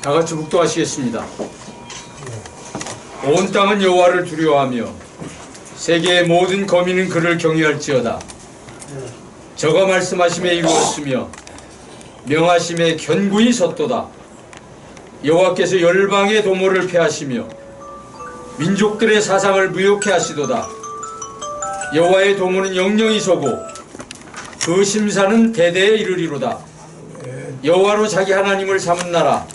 다 같이 묵도하시겠습니다. 온 땅은 여호와를 두려워하며 세계의 모든 거민은 그를 경외할지어다. 저가 말씀하심에 이루었으며 명하심에 견고히 섰도다. 여호와께서 열방의 도모를 폐하시며 민족들의 사상을 무욕해 하시도다. 여호와의 도모는 영영이 서고 그 심사는 대대에 이르리로다. 여호와로 자기 하나님을 삼은 나라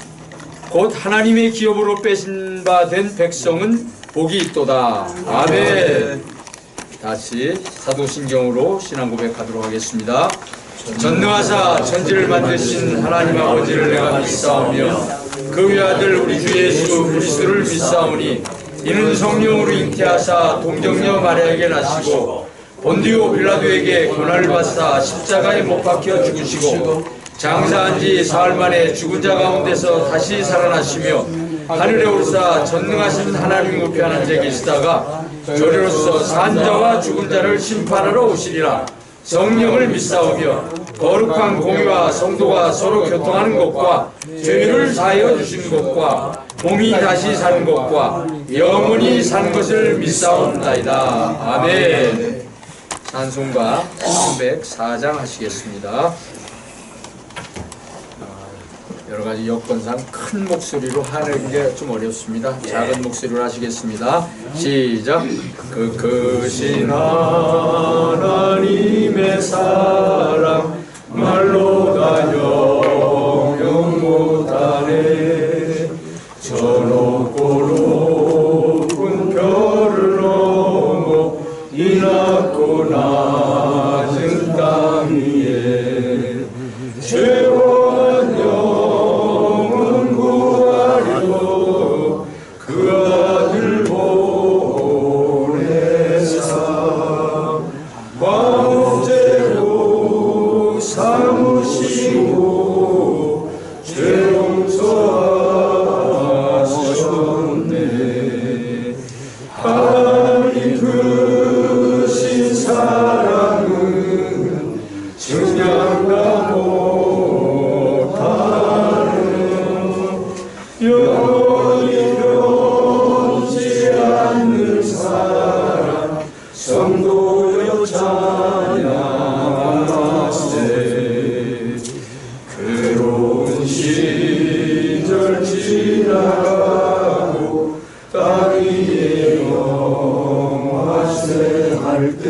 곧 하나님의 기업으로 빼신 바 된 백성은 복이 있도다. 아멘. 다시 사도신경으로 신앙 고백하도록 하겠습니다. 전능하사 천지를 만드신 하나님 아버지를 내가 믿사오며 그 외아들 우리 주 예수 그리스도를 믿사오니 이는 성령으로 잉태하사 동정녀 마리아에게 나시고 본디오 빌라도에게 고난을 받사 십자가에 못 박혀 죽으시고 장사한 지 사흘 만에 죽은 자 가운데서 다시 살아나시며 하늘에 오르사 전능하신 하나님 우편에 앉아 계시다가 저리로서 산 자와 죽은 자를 심판하러 오시리라. 성령을 믿사오며 거룩한 공의와 성도가 서로 교통하는 것과 죄를 사하여 주신 것과 몸이 다시 사는 것과 영원히 사는 것을 믿사옵나이다. 아멘. 찬송가 304장 하시겠습니다. 여러가지 여건상 큰 목소리로 하는 게 좀 어렵습니다. 작은 목소리로 하시겠습니다. 시작. 그 크신 하나님의 사랑 말로 다 영영 못하네. 저 높고 높은 별을 넘어 이 낮고 낮은 땅 위에 죄와한 영은 구하려 그 아들 보내사 광제로 삼으시고 죄 용서하셨네. 하나님 크신 사랑은 증량다 못하는 영원히 변치 않는 사랑 성도여 찬양하세. 괴로운 시절 지나고 땅 위에 영화세 할 때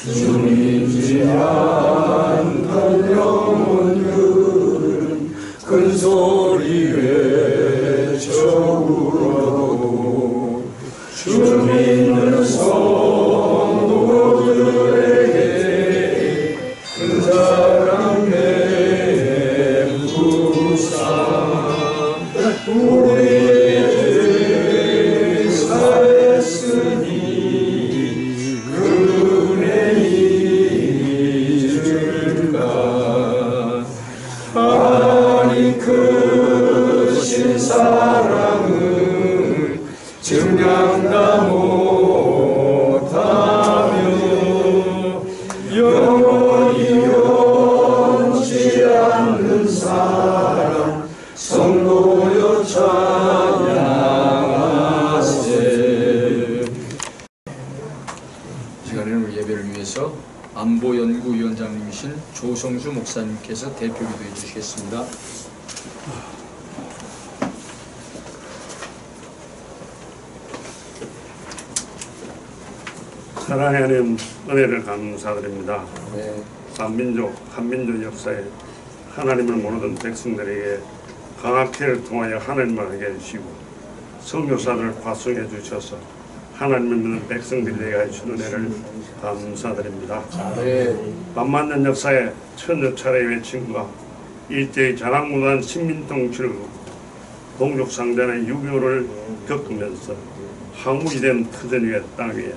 주님지 않던 영혼들은 큰 소리 외쳐 울어도 주 믿는 성도들에게 큰 사랑 베푸사. 우리의 죄 사했으니 그 은혜 잊을까. 하나님 크신 사랑은 증량다 못하며 영원히 변치 않는 사랑 성도여 찬양하세. 시간에는 우리 예배를 위해서 안보연구위원장님이신 조성주 목사님께서 대표 기도해 주시겠습니다. 하나님 은혜를 감사드립니다. 네. 한민족 역사에 하나님을 모르던 백성들에게 강학회를 통하여 하나님을 알게 해주시고 선교사들을 파송해 주셔서 하나님을 믿는 백성들에게 해주신 은혜를 감사드립니다. 네. 만만년 역사에 천여 차례 외침과 일제의 자랑무도한 식민통치를 동족상전의 6.25를 겪으면서 항우이된 터전위의 땅 위에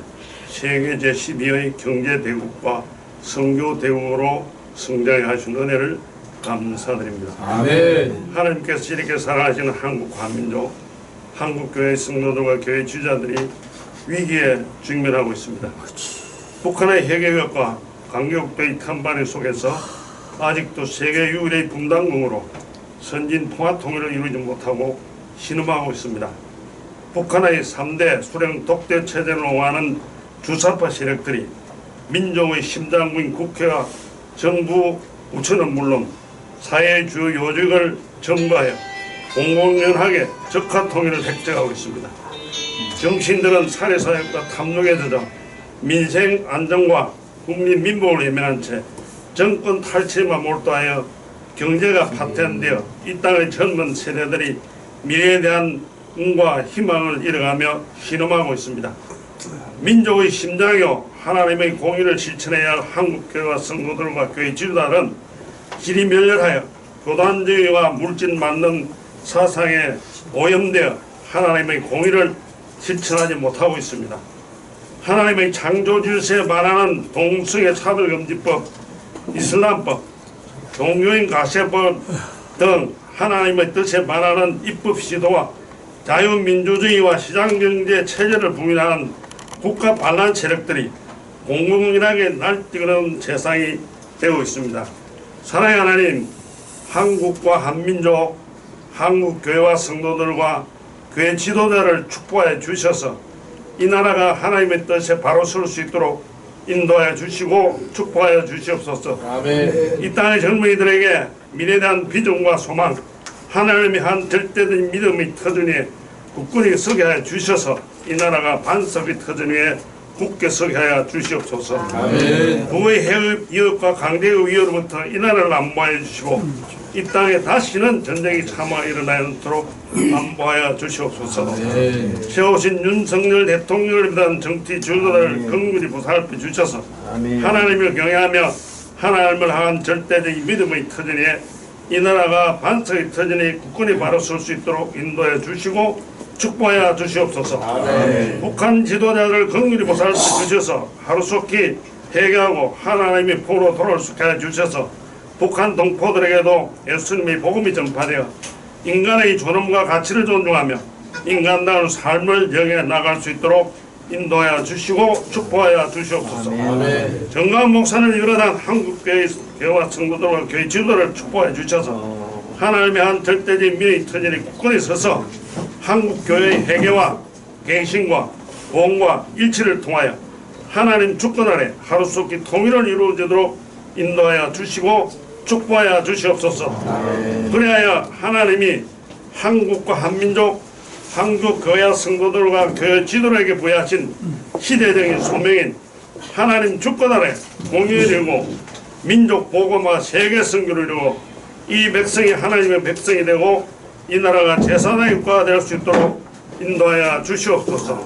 세계 제12의 경제대국과 선교대국으로 성장해 하신 은혜를 감사드립니다. 아멘. 하나님께서 이렇게 사랑하시는 한국 한민족, 한국교회 성도들과 교회 지도자들이 위기에 직면하고 있습니다. 북한의 핵외협과 강력도의 탄반의 속에서 아직도 세계 유일의 분단국으로 선진 통합 통일을 이루지 못하고 신음하고 있습니다. 북한의 3대 수령 독재 체제를 옹호하는 주사파 세력들이 민족의 심장부인 국회와 정부 부처는 물론 사회의 주요 요직을 점거하여 공공연하게 적화 통일을 획득하고 있습니다. 정치인들은 살해사역과 탐욕에 젖어 민생 안정과 국민 민복을 외면한 채 정권 탈취에만 몰두하여 경제가 파탄되어 이 땅의 젊은 세대들이 미래에 대한 꿈과 희망을 잃어가며 신음하고 있습니다. 민족의 심장이요 하나님의 공의를 실천해야 할 한국교회와 성도들과 교회 지도자는 길이 멸렬하여 교단주의와 물질 만능 사상에 오염되어 하나님의 공의를 실천하지 못하고 있습니다. 하나님의 창조질서에 반하는 동성애 차별금지법, 이슬람법, 종교인 가세법 등 하나님의 뜻에 반하는 입법 시도와 자유민주주의와 시장경제 체제를 부인하는 국가 반란 세력들이 공공연하게 날뛰는 세상이 되고 있습니다. 사랑의 하나님, 한국과 한민족, 한국교회와 성도들과 교회 지도자를 축복하여 주셔서 이 나라가 하나님의 뜻에 바로 설 수 있도록 인도하여 주시고 축복하여 주시옵소서. 아멘. 이 땅의 젊은이들에게 미래에 대한 비전과 소망, 하나님의 한 절대적인 믿음의 터전 위에 굳건히 서게 하여 주셔서 이 나라가 반석의 터전 위에 굳게 서게 하여 주시옵소서. 아멘. 부의 해업, 위협과 강대의 위협으로부터 이 나라를 안보하여 주시고 이 땅에 다시는 전쟁이 참아 일어나지 않도록 안보하여 주시옵소서. 세우신 윤석열 대통령을 비롯한 정치 주도자를 긍휼히 보살펴 주셔서 하나님을 경외하며 하나님을 향한 절대적인 믿음의 터전에 이 나라가 반석의 터전에 굳건히 바로 설 수 있도록 인도해 주시고 축복하여 주시옵소서. 북한 지도자를 긍휼히 보살펴 주셔서 하루속히 회개하고 하나님의 포로 돌아올 수 있게 해 주셔서 북한 동포들에게도 예수님의 복음이 전파되어 인간의 존엄과 가치를 존중하며 인간다운 삶을 영해 나갈 수 있도록 인도하여 주시고 축복하여 주시옵소서. 정가은 목사를 비롯한 한국교회와 성도들과 교회 지도를 축복하여 주셔서 하나님의 한 절대적인 미래의 터전이 굳건히 서서 한국교회의 회개와 갱신과 보험과 일치를 통하여 하나님 주권 아래 하루속히 통일을 이루어지도록 인도하여 주시고 축복하여 주시옵소서. 그리하여 하나님이 한국과 한민족, 한국 교회 성도들과 교회 지도자에게 부여하신 시대적인 소명인 하나님 주권 아래 공의를 이루고 민족 복음과 세계 선교를 이루고 이 백성이 하나님의 백성이 되고 이 나라가 제3의 국가가 될 수 있도록 인도하여 주시옵소서.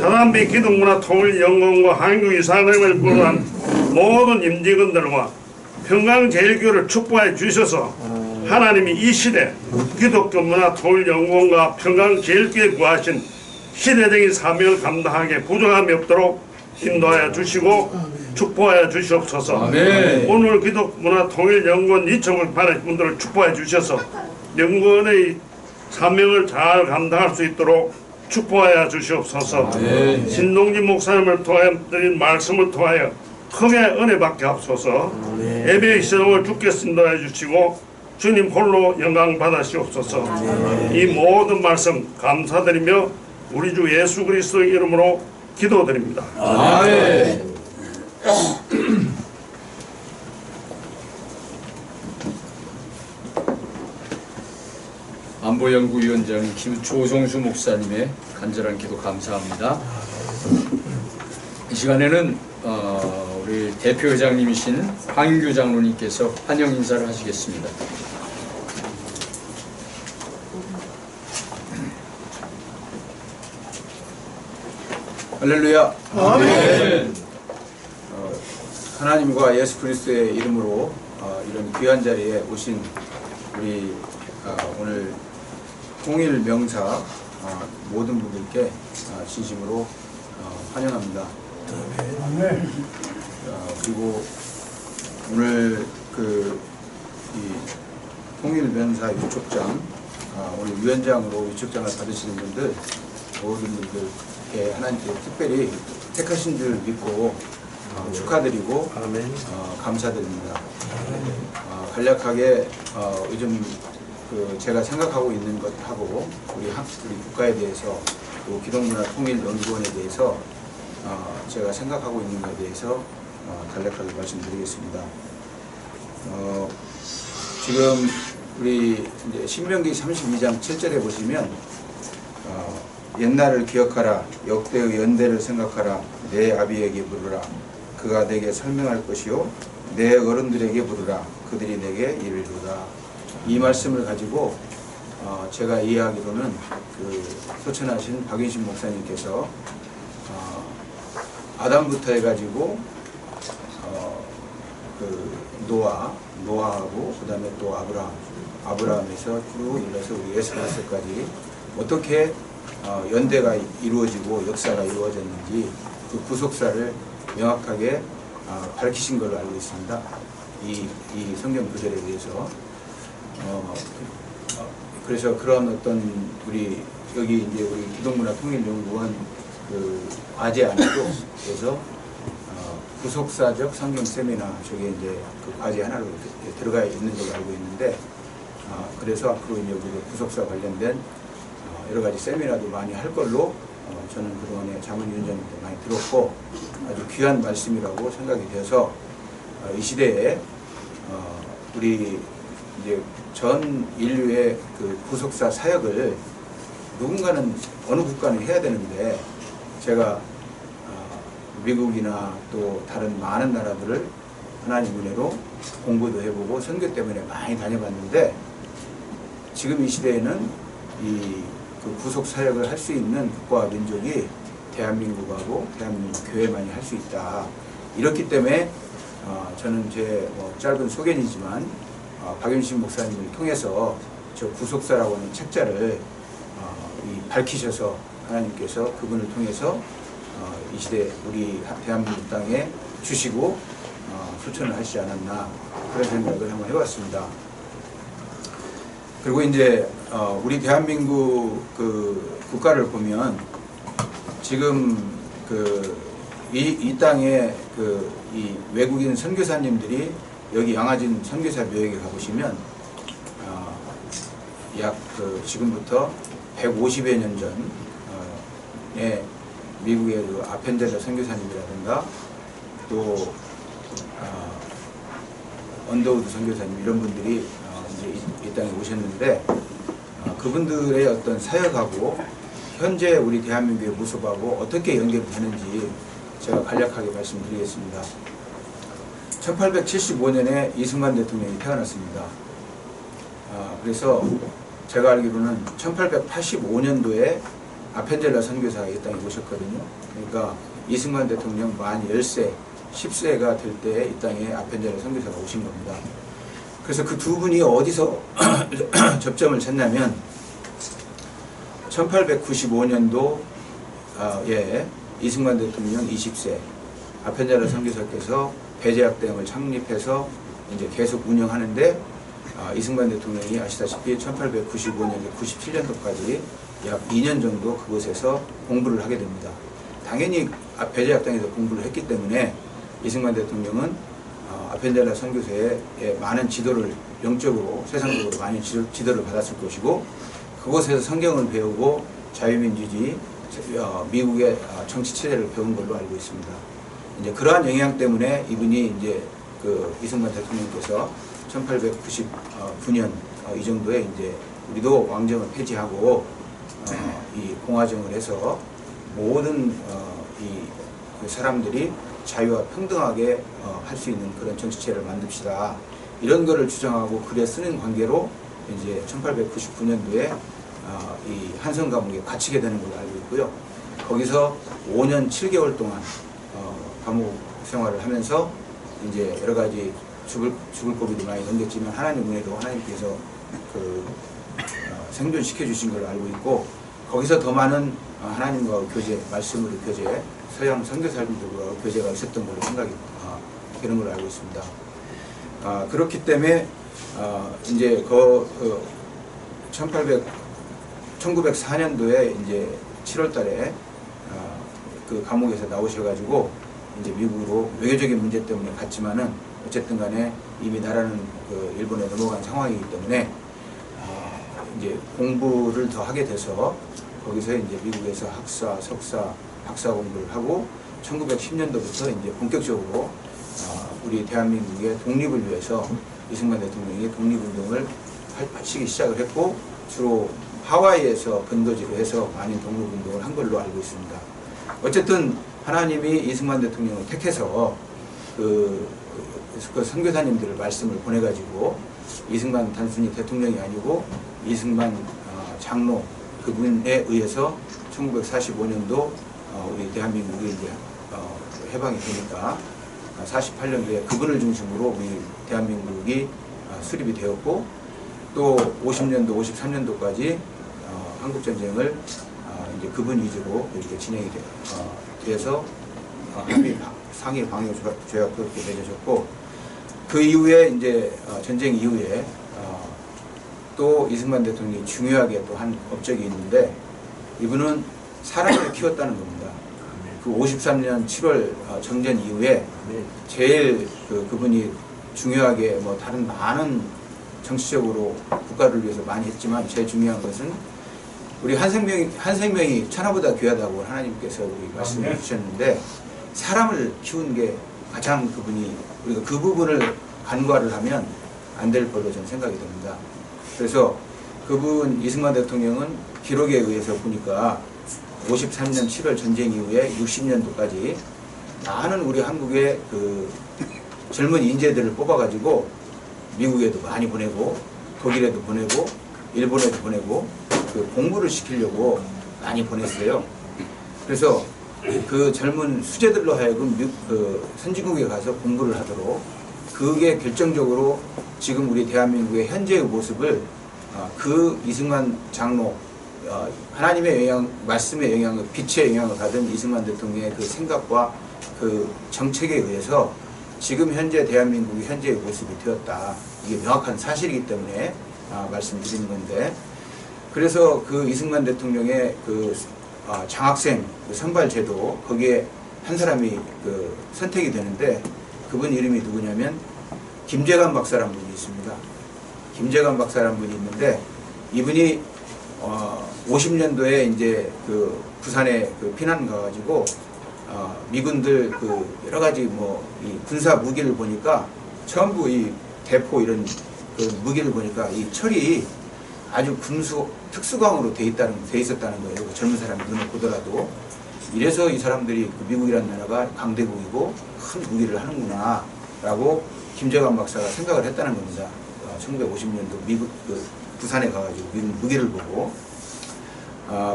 사단비 기독문화 통일 연구원과 한국 이사님을 비롯한 모든 임직원들과 평강제일교회를 축복해 주셔서 하나님이 이 시대 기독교 문화 통일 연구원과 평강제일교회에 구하신 시대적인 사명을 감당하게 부족함이 없도록 인도하여 주시고 축복하여 주시옵소서. 아멘. 오늘 기독문화 통일 연구원 이청을 받으신 분들을 축복해 주셔서 연구원의 사명을 잘 감당할 수 있도록 축복하여 주시옵소서. 신동진 목사님을 통하여 드린 말씀을 통하여 크게 은혜 받게 하옵소서. 예배의 시험을 주께 인도해 주시고 주님 홀로 영광 받으시옵소서. 이 모든 말씀 감사드리며 우리 주 예수 그리스도의 이름으로 기도드립니다. 아멘. 안보연구위원장 김조성수 목사님의 간절한 기도 감사합니다. 이 시간에는 우리 대표회장님이신 황규 장로님께서 환영 인사를 하시겠습니다. 할렐루야. 아멘. 하나님과 예수 그리스도의 이름으로 이런 귀한 자리에 오신 우리 오늘 통일 명사 모든 분들께 진심으로 환영합니다. 그리고 오늘 이 통일 명사 유촉장 오늘 위원장으로 유촉장을 받으시는 분들 모든 분들께 하나님께 특별히 택하신 줄 믿고 축하드리고 감사드립니다. 간략하게 요즘 제가 생각하고 있는 것하고 우리 국가에 대해서 또 기독문화통일연구원에 대해서 제가 생각하고 있는 것에 대해서 간략하게 말씀드리겠습니다. 지금 우리 이제 신명기 32장 7절에 보시면 옛날을 기억하라, 역대의 연대를 생각하라, 내 아비에게 물으라, 그가 내게 설명할 것이요 내 어른들에게 물으라, 그들이 내게 이르리로다. 이 말씀을 가지고 제가 이해하기로는 소천하신 박윤신 목사님께서 아담부터 해가지고 노아하고 그 다음에 또 아브라함에서 쭉 일러서 우리 예수 그리스도까지 어떻게 연대가 이루어지고 역사가 이루어졌는지 그 구속사를 명확하게 밝히신 걸로 알고 있습니다. 이 성경 구절에 대해서 그래서 그런 어떤 우리 여기 이제 우리 기독문화통일연구원 아재 안에도 그래서 구속사적 성경 세미나 저게 이제 그 과제 하나로 들어가 있는 걸로 알고 있는데 그래서 앞으로 이제 우리 구속사 관련된 여러 가지 세미나도 많이 할 걸로 저는 그동안에 자문위원장님도 많이 들었고 아주 귀한 말씀이라고 생각이 되어서 이 시대에 우리 이제 전 인류의 그 구속사 사역을 누군가는 어느 국가는 해야 되는데 제가 미국이나 또 다른 많은 나라들을 하나님 은혜로 공부도 해보고 선교 때문에 많이 다녀봤는데 지금 이 시대에는 그 구속 사역을 할 수 있는 국가와 민족이 대한민국하고 대한민국 교회만이 할 수 있다. 이렇기 때문에 저는 제 짧은 소견이지만 박윤신 목사님을 통해서 저 구속사라고 하는 책자를 밝히셔서 하나님께서 그분을 통해서 이 시대 우리 대한민국 땅에 주시고 수천을 하시지 않았나 그런 생각을 한번 해봤습니다. 그리고 이제 우리 대한민국 그 국가를 보면 지금 이 땅에 이 외국인 선교사님들이 여기 양화진 선교사 묘역에 가보시면 약 지금부터 150여 년 전에 미국의 그 아펜젤러 선교사님이라든가 또 언더우드 선교사님 이런 분들이 이제 이 땅에 오셨는데 그분들의 어떤 사역하고 현재 우리 대한민국의 모습하고 어떻게 연결되는지 제가 간략하게 말씀드리겠습니다. 1875년에 이승만 대통령이 태어났습니다. 그래서 제가 알기로는 1885년도에 아펜젤러 선교사가 이 땅에 오셨거든요. 그러니까 이승만 대통령 만 10세, 10세가 될 때 이 땅에 아펜젤러 선교사가 오신 겁니다. 그래서 그 두 분이 어디서 접점을 찾냐면 1895년도에 이승만 대통령 20세, 아펜젤러 선교사께서 배제학대학을 창립해서 이제 계속 운영하는데 이승만 대통령이 아시다시피 1895년에서 97년도까지 약 2년 정도 그곳에서 공부를 하게 됩니다. 당연히 배제학당에서 공부를 했기 때문에 이승만 대통령은 아펜젤러 선교사에 많은 지도를 영적으로 세상적으로 많이 지도를 받았을 것이고 그곳에서 성경을 배우고 자유민주주의 미국의 정치 체제를 배운 걸로 알고 있습니다. 이제 그러한 영향 때문에 이분이 이제 그 이승만 대통령께서 1899년 이 정도에 이제 우리도 왕정을 폐지하고 이 공화정을 해서 모든 그 사람들이 자유와 평등하게 할 수 있는 그런 정치체를 만듭시다. 이런 거를 주장하고 글에 쓰는 관계로 이제 1899년도에 이 한성 감옥에 갇히게 되는 걸로 알고 있고요. 거기서 5년 7개월 동안 감옥 생활을 하면서 이제 여러 가지 죽을 고비도 많이 넘겼지만 하나님 은혜로 하나님께서 생존시켜 주신 걸로 알고 있고 거기서 더 많은 하나님과 교제, 말씀으로 교제, 서양 선교사님들과 교제가 있었던 걸로 생각이 되는 걸로 알고 있습니다. 그렇기 때문에 이제 1904년도에 이제 7월달에 그 감옥에서 나오셔가지고 이제 미국으로 외교적인 문제 때문에 갔지만은 어쨌든 간에 이미 나라는 일본에 넘어간 상황이기 때문에 이제 공부를 더 하게 돼서 거기서 이제 미국에서 학사, 석사, 박사 공부를 하고 1910년도부터 이제 본격적으로 우리 대한민국의 독립을 위해서 이승만 대통령이 독립운동을 하시기 시작을 했고 주로 하와이에서 근거지로 해서 많은 독립운동을 한 걸로 알고 있습니다. 어쨌든 하나님이 이승만 대통령을 택해서 그 선교사님들을 말씀을 보내가지고 이승만 단순히 대통령이 아니고 이승만 장로 그분에 의해서 1945년도 우리 대한민국이 이제 해방이 되니까 48년도에 그분을 중심으로 우리 대한민국이 수립이 되었고 또 50년도, 53년도까지 한국전쟁을 이제 그분 위주로 이렇게 진행이 돼서 상해 방위 조약도 이렇게 맺어졌고 그 이후에 이제 전쟁 이후에 또 이승만 대통령이 중요하게 또 한 업적이 있는데 이분은 사람을 키웠다는 겁니다. 그 53년 7월 정전 이후에 제일 그분이 중요하게 뭐 다른 많은 정치적으로 국가를 위해서 많이 했지만 제일 중요한 것은 우리 한 생명이 천하보다 귀하다고 하나님께서 우리 말씀해 주셨는데 사람을 키우는 게 가장 그분이 우리가 그 부분을 간과를 하면 안 될 걸로 저는 생각이 됩니다. 그래서 그분 이승만 대통령은 기록에 의해서 보니까 53년 7월 전쟁 이후에 60년도까지 많은 우리 한국의 그 젊은 인재들을 뽑아가지고 미국에도 많이 보내고 독일에도 보내고 일본에도 보내고 그 공부를 시키려고 많이 보냈어요. 그래서 그 젊은 수재들로 하여금 그 선진국에 가서 공부를 하도록 그게 결정적으로 지금 우리 대한민국의 현재의 모습을 그 이승만 장로 하나님의 영향, 말씀의 영향을 빛의 영향을 받은 이승만 대통령의 그 생각과 그 정책에 의해서 지금 현재 대한민국이 현재의 모습이 되었다. 이게 명확한 사실이기 때문에 말씀드리는 건데 그래서 그 이승만 대통령의 그 장학생 그 선발제도 거기에 한 사람이 그 선택이 되는데 그분 이름이 누구냐면 김재관 박사라는 분이 있습니다. 김재관 박사라는 분이 있는데 이분이 50년도에 이제 그 부산에 그 피난 가가지고 미군들 그 여러 가지 뭐 이 군사 무기를 보니까 전부 이 대포 이런 그 무기를 보니까 이 철이 아주 특수광으로 돼 있었다는 거예요. 그 젊은 사람이 눈을 보더라도. 이래서 이 사람들이 그 미국이라는 나라가 강대국이고 큰 무기를 하는구나 라고 김재관 박사가 생각을 했다는 겁니다. 1950년도 미국 그 부산에 가가지고 미국 무기를 보고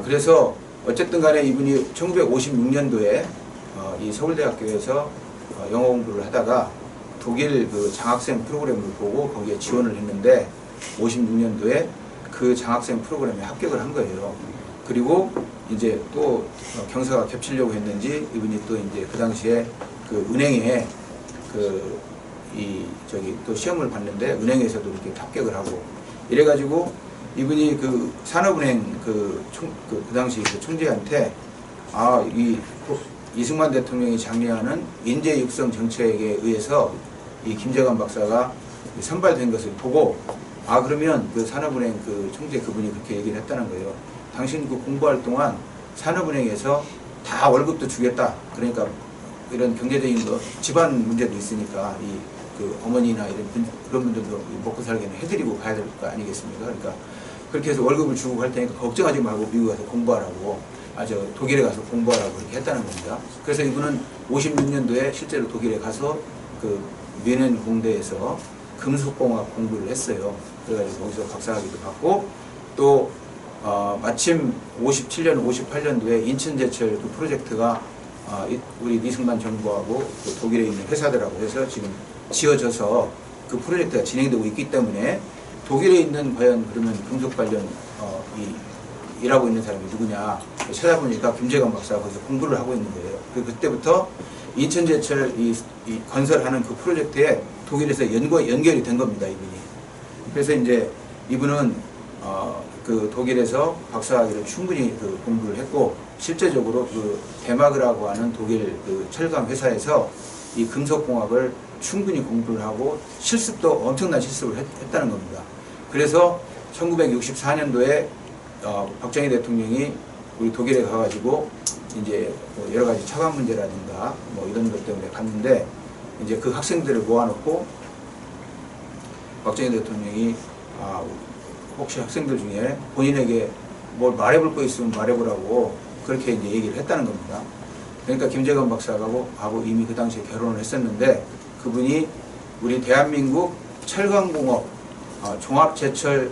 그래서 어쨌든 간에 이분이 1956년도에 이 서울대학교에서 영어 공부를 하다가 독일 그 장학생 프로그램을 보고 거기에 지원을 했는데 56년도에 그 장학생 프로그램에 합격을 한 거예요. 그리고 이제 또 경사가 겹치려고 했는지 이분이 또 이제 그 당시에 그 은행에 또 시험을 봤는데 은행에서도 이렇게 합격을 하고 이래가지고 이분이 그 산업은행 그 당시 그 총재한테 이승만 대통령이 장려하는 인재 육성 정책에 의해서 이 김재관 박사가 선발된 것을 보고 그러면 그 산업은행 그 총재 그분이 그렇게 얘기를 했다는 거예요. 당신 그 공부할 동안 산업은행에서 다 월급도 주겠다. 그러니까 이런 경제적인 거 집안 문제도 있으니까 그 어머니나 그런 분들도 먹고 살기는 해드리고 가야 될 거 아니겠습니까? 그러니까 그렇게 해서 월급을 주고 갈 테니까 걱정하지 말고 미국 가서 공부하라고 독일에 가서 공부하라고 그렇게 했다는 겁니다. 그래서 이분은 56년도에 실제로 독일에 가서 그 뮌헨 공대에서 금속공학 공부를 했어요. 그래가지고 거기서 박사학위도 받고 또 마침 57년, 58년도에 인천제철 그 프로젝트가 우리 이승만 정부하고 그 독일에 있는 회사들하고 해서 지금 지어져서 그 프로젝트가 진행되고 있기 때문에 독일에 있는 과연 그러면 금속 관련 일하고 있는 사람이 누구냐 찾아보니까 김재관 박사가 거기서 공부를 하고 있는 거예요. 그때부터 인천제철 이 건설하는 그 프로젝트에 독일에서 연결이 된 겁니다, 이분이. 그래서 이제 이분은 그 독일에서 박사학위를 충분히 그 공부를 했고 실제적으로 그 데마그라고 하는 독일 그 철강 회사에서 이 금속공학을 충분히 공부를 하고 실습도 엄청난 실습을 했다는 겁니다. 그래서 1964년도에 박정희 대통령이 우리 독일에 가가지고 이제 뭐 여러 가지 차관 문제라든가 뭐 이런 것 때문에 갔는데 이제 그 학생들을 모아놓고 박정희 대통령이 혹시 학생들 중에 본인에게 뭘 말해볼 거 있으면 말해보라고 그렇게 이제 얘기를 했다는 겁니다. 그러니까 김재건 박사하고 이미 그 당시에 결혼을 했었는데 그분이 우리 대한민국 철강공업 종합제철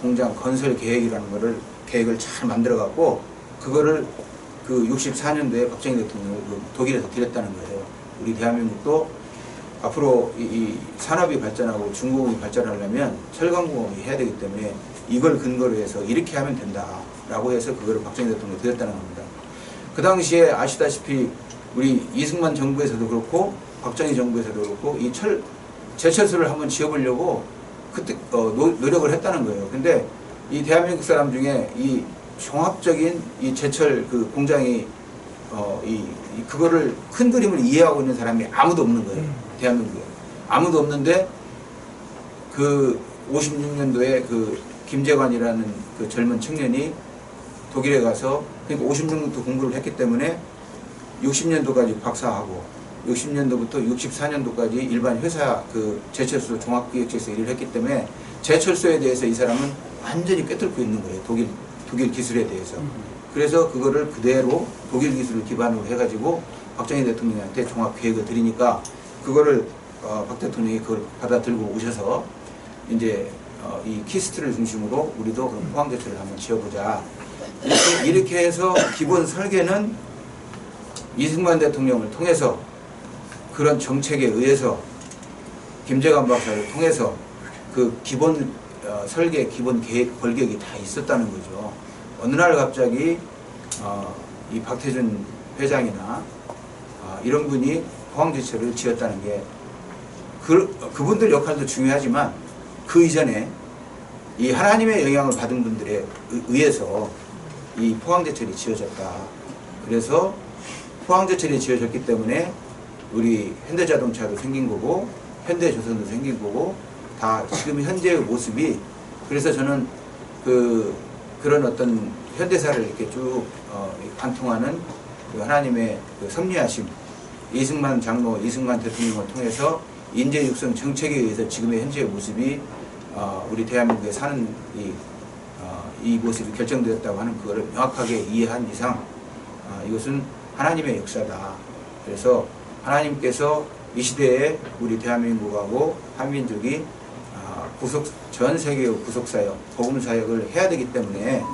공장 건설 계획을 잘 만들어갖고 그거를 그 64년도에 박정희 대통령을 그 독일에서 드렸다는 거예요. 우리 대한민국도 앞으로 이 산업이 발전하고 중공업이 발전하려면 철강공업이 해야 되기 때문에 이걸 근거로 해서 이렇게 하면 된다라고 해서 그거를 박정희 대통령이 드렸다는 겁니다. 그 당시에 아시다시피 우리 이승만 정부에서도 그렇고 박정희 정부에서도 그렇고 이 제철소를 한번 지어보려고 그때 노력을 했다는 거예요. 근데 이 대한민국 사람 중에 이 종합적인 이 제철 그 공장이 그거를 큰 그림을 이해하고 있는 사람이 아무도 없는 거예요. 대한민국에 아무도 없는데 그 56년도에 그 김재관이라는 그 젊은 청년이 독일에 가서 그러니까 56년부터 공부를 했기 때문에 60년도까지 박사하고 60년도부터 64년도까지 일반 회사 그 제철소 종합기획처에서 일을 했기 때문에 제철소에 대해서 이 사람은 완전히 꿰뚫고 있는 거예요. 독일 기술에 대해서. 그래서 그거를 그대로 독일 기술을 기반으로 해가지고 박정희 대통령한테 종합계획을 드리니까 그거를 박 대통령이 그걸 받아들고 오셔서 이제 이 키스트를 중심으로 우리도 그럼 포항제철을 한번 지어보자. 이렇게 해서 기본 설계는 이승만 대통령을 통해서 그런 정책에 의해서 김재관 박사를 통해서 그 기본 설계, 기본 계획, 골격이 다 있었다는 거죠. 어느 날 갑자기 이 박태준 회장이나 이런 분이 포항제철을 지었다는 게 그분들 역할도 중요하지만 그 이전에 이 하나님의 영향을 받은 분들에 의해서 이 포항제철이 지어졌다. 그래서 포항제철이 지어졌기 때문에 우리 현대자동차도 생긴 거고 현대조선도 생긴 거고 다 지금 현재의 모습이 그래서 저는 그런 어떤 현대사를 이렇게 쭉 관통하는 그 하나님의 그 섭리하심 이승만 장로, 이승만 대통령을 통해서 인재 육성 정책에 의해서 지금의 현재의 모습이 우리 대한민국에 사는 이 모습이 결정되었다고 하는 그거를 명확하게 이해한 이상 이것은 하나님의 역사다. 그래서 하나님께서 이 시대에 우리 대한민국하고 한민족이 전 세계의 구속사역, 복음사역을 해야 되기 때문에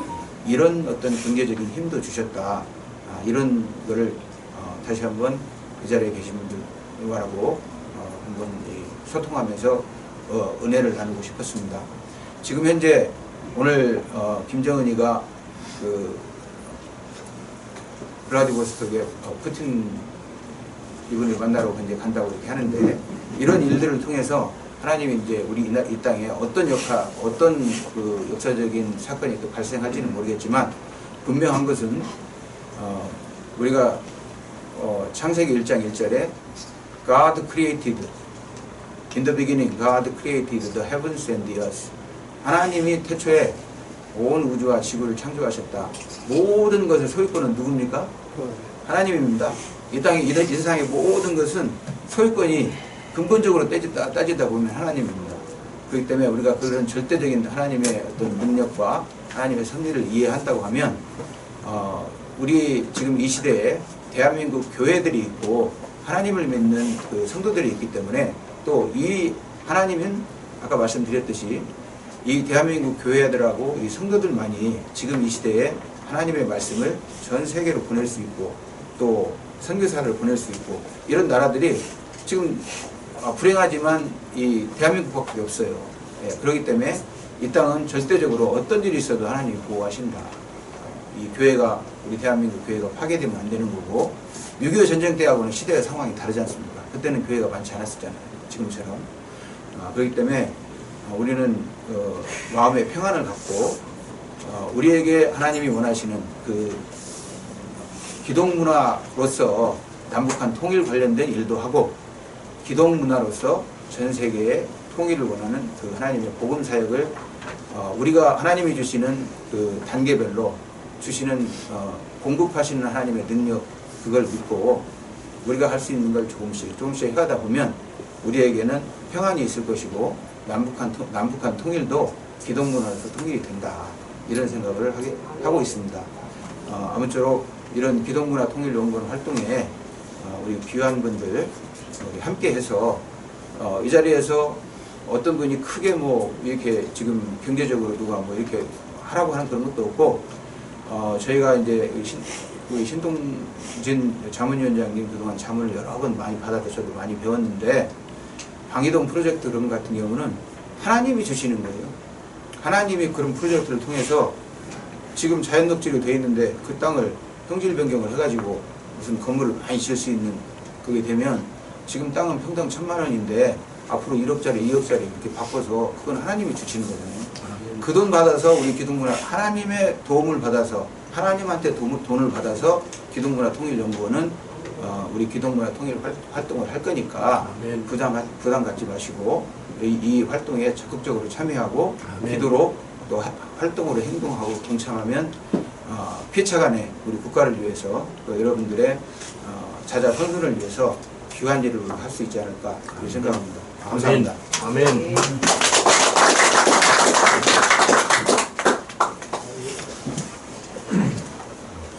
이런 어떤 경제적인 힘도 주셨다. 이런 거를 다시 한번 그 자리에 계신 분들하고 한번 소통하면서 은혜를 나누고 싶었습니다. 지금 현재 오늘 김정은이가 그 블라디보스톡에 푸틴 이분을 만나러 이제 간다고 이렇게 하는데 이런 일들을 통해서 하나님이 이제 우리 이 땅에 어떤 역할, 어떤 그 역사적인 사건이 또 발생할지는 모르겠지만 분명한 것은 우리가 창세기 1장 1절에 God created in the beginning God created the heavens and the earth. 하나님이 태초에 온 우주와 지구를 창조하셨다. 모든 것의 소유권은 누굽니까? 하나님입니다. 이 땅에 이 세상의 모든 것은 소유권이 근본적으로 따지다 보면 하나님입니다. 그렇기 때문에 우리가 그런 절대적인 하나님의 어떤 능력과 하나님의 섭리를 이해한다고 하면 우리 지금 이 시대에 대한민국 교회들이 있고 하나님을 믿는 그 성도들이 있기 때문에 또 이 하나님은 아까 말씀드렸듯이 이 대한민국 교회들하고 이 성도들만이 지금 이 시대에 하나님의 말씀을 전 세계로 보낼 수 있고 또 선교사를 보낼 수 있고 이런 나라들이 지금 불행하지만 이 대한민국밖에 없어요. 예, 그렇기 때문에 이 땅은 절대적으로 어떤 일이 있어도 하나님이 보호하신다. 이 교회가 우리 대한민국 교회가 파괴되면 안 되는 거고 6.25 전쟁 때하고는 시대의 상황이 다르지 않습니까? 그때는 교회가 많지 않았었잖아요. 지금처럼. 그렇기 때문에 우리는 마음의 평안을 갖고 우리에게 하나님이 원하시는 그 기독문화로서 남북한 통일 관련된 일도 하고 기독문화로서 전 세계의 통일을 원하는 그 하나님의 복음 사역을 우리가 하나님이 주시는 그 단계별로 주시는 공급하시는 하나님의 능력, 그걸 믿고 우리가 할 수 있는 걸 조금씩 해가다 보면 우리에게는 평안이 있을 것이고 남북한 통일도 기독문화에서 통일이 된다, 이런 생각을 하고 있습니다. 아무쪼록 이런 기독문화 통일연구원 활동에 우리 귀환분들 우리 함께해서 이 자리에서 어떤 분이 크게 뭐 이렇게 지금 경제적으로 누가 뭐 이렇게 하라고 하는 그런 것도 없고, 저희가 이제 우리 신동진 자문위원장님 그동안 자문을 여러 번 많이 받아서 저도 많이 배웠는데, 방이동 프로젝트 그런 같은 경우는 하나님이 주시는 거예요. 하나님이 그런 프로젝트를 통해서 지금 자연녹지로 되어 있는데 그 땅을 형질 변경을 해가지고 무슨 건물을 많이 지을 수 있는 그게 되면, 지금 땅은 평당 1,000만 원인데 앞으로 1억짜리 2억짜리 이렇게 바꿔서 그건 하나님이 주시는 거잖아요. 그 돈 받아서 우리 기독문화, 하나님의 도움을 받아서, 하나님한테 돈을 받아서 기독문화 통일연구원은 우리 기독문화 통일 활동을 할 거니까 부담 갖지 마시고 이 활동에 적극적으로 참여하고 기도로 또 활동으로 행동하고 동참하면 피차간에 우리 국가를 위해서 또 여러분들의 자자 선순을 위해서 귀한 일을 할 수 있지 않을까 그렇게 생각합니다. 감사합니다. 아멘.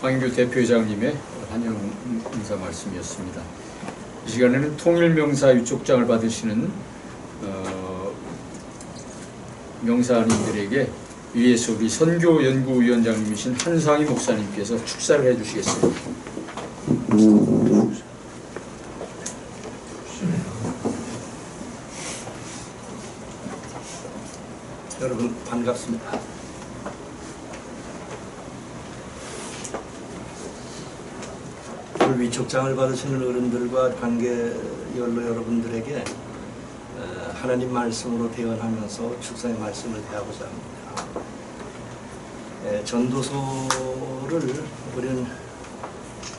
황인규 대표회장님의 환영 인사 말씀이었습니다. 이 시간에는 통일명사 유촉장을 받으시는 명사님들에게 위에서 우리 선교연구위원장님이신 한상희 목사님께서 축사를 해주시겠습니다. 여러분 반갑습니다. 오늘 위촉장을 받으시는 어른들과 관계연로 여러분들에게 하나님 말씀으로 대언하면서 축사의 말씀을 대하고자 합니다. 전도서를 우리는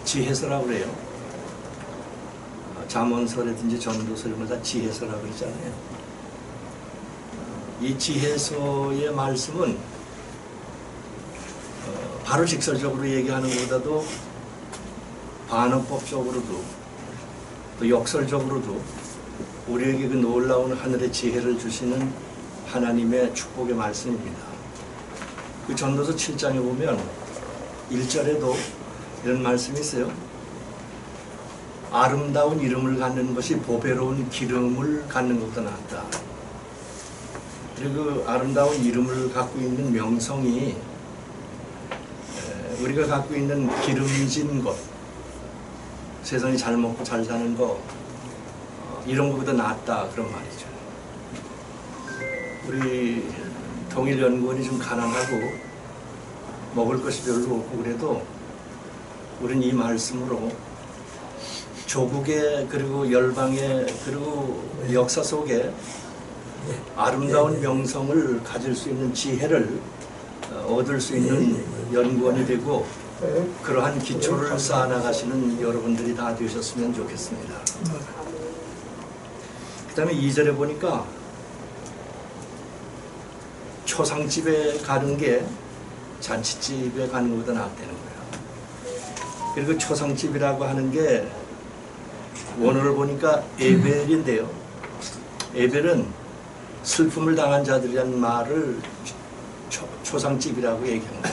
지혜서라고 그래요. 잠언서라든지 전도서 이런 걸 다 지혜서라고 그러잖아요. 이 지혜서의 말씀은 바로 직설적으로 얘기하는 것보다도 반어법적으로도 또 역설적으로도 우리에게 그 놀라운 하늘의 지혜를 주시는 하나님의 축복의 말씀입니다. 그 전도서 7장에 보면 1절에도 이런 말씀이 있어요. 아름다운 이름을 갖는 것이 보배로운 기름을 갖는 것보다 낫다. 그리고 그 아름다운 이름을 갖고 있는 명성이 우리가 갖고 있는 기름진 것, 세상에 잘 먹고 잘 사는 거, 이런 것보다 낫다, 그런 말이죠. 우리 통일연구원이 좀 가난하고 먹을 것이 별로 없고 그래도 우리는 이 말씀으로 조국의 그리고 열방의 그리고 역사 속에 아름다운 명성을 가질 수 있는 지혜를 얻을 수 있는 연구원이 되고 그러한 기초를 쌓아나가시는 여러분들이 다 되셨으면 좋겠습니다. 그 다음에 2절에 보니까 초상집에 가는 게 잔치집에 가는 것보다 낫다는 거예요. 그리고 초상집이라고 하는 게 원어를 보니까 에벨인데요. 에벨은 슬픔을 당한 자들이라는 말을 초상집이라고 얘기합니다.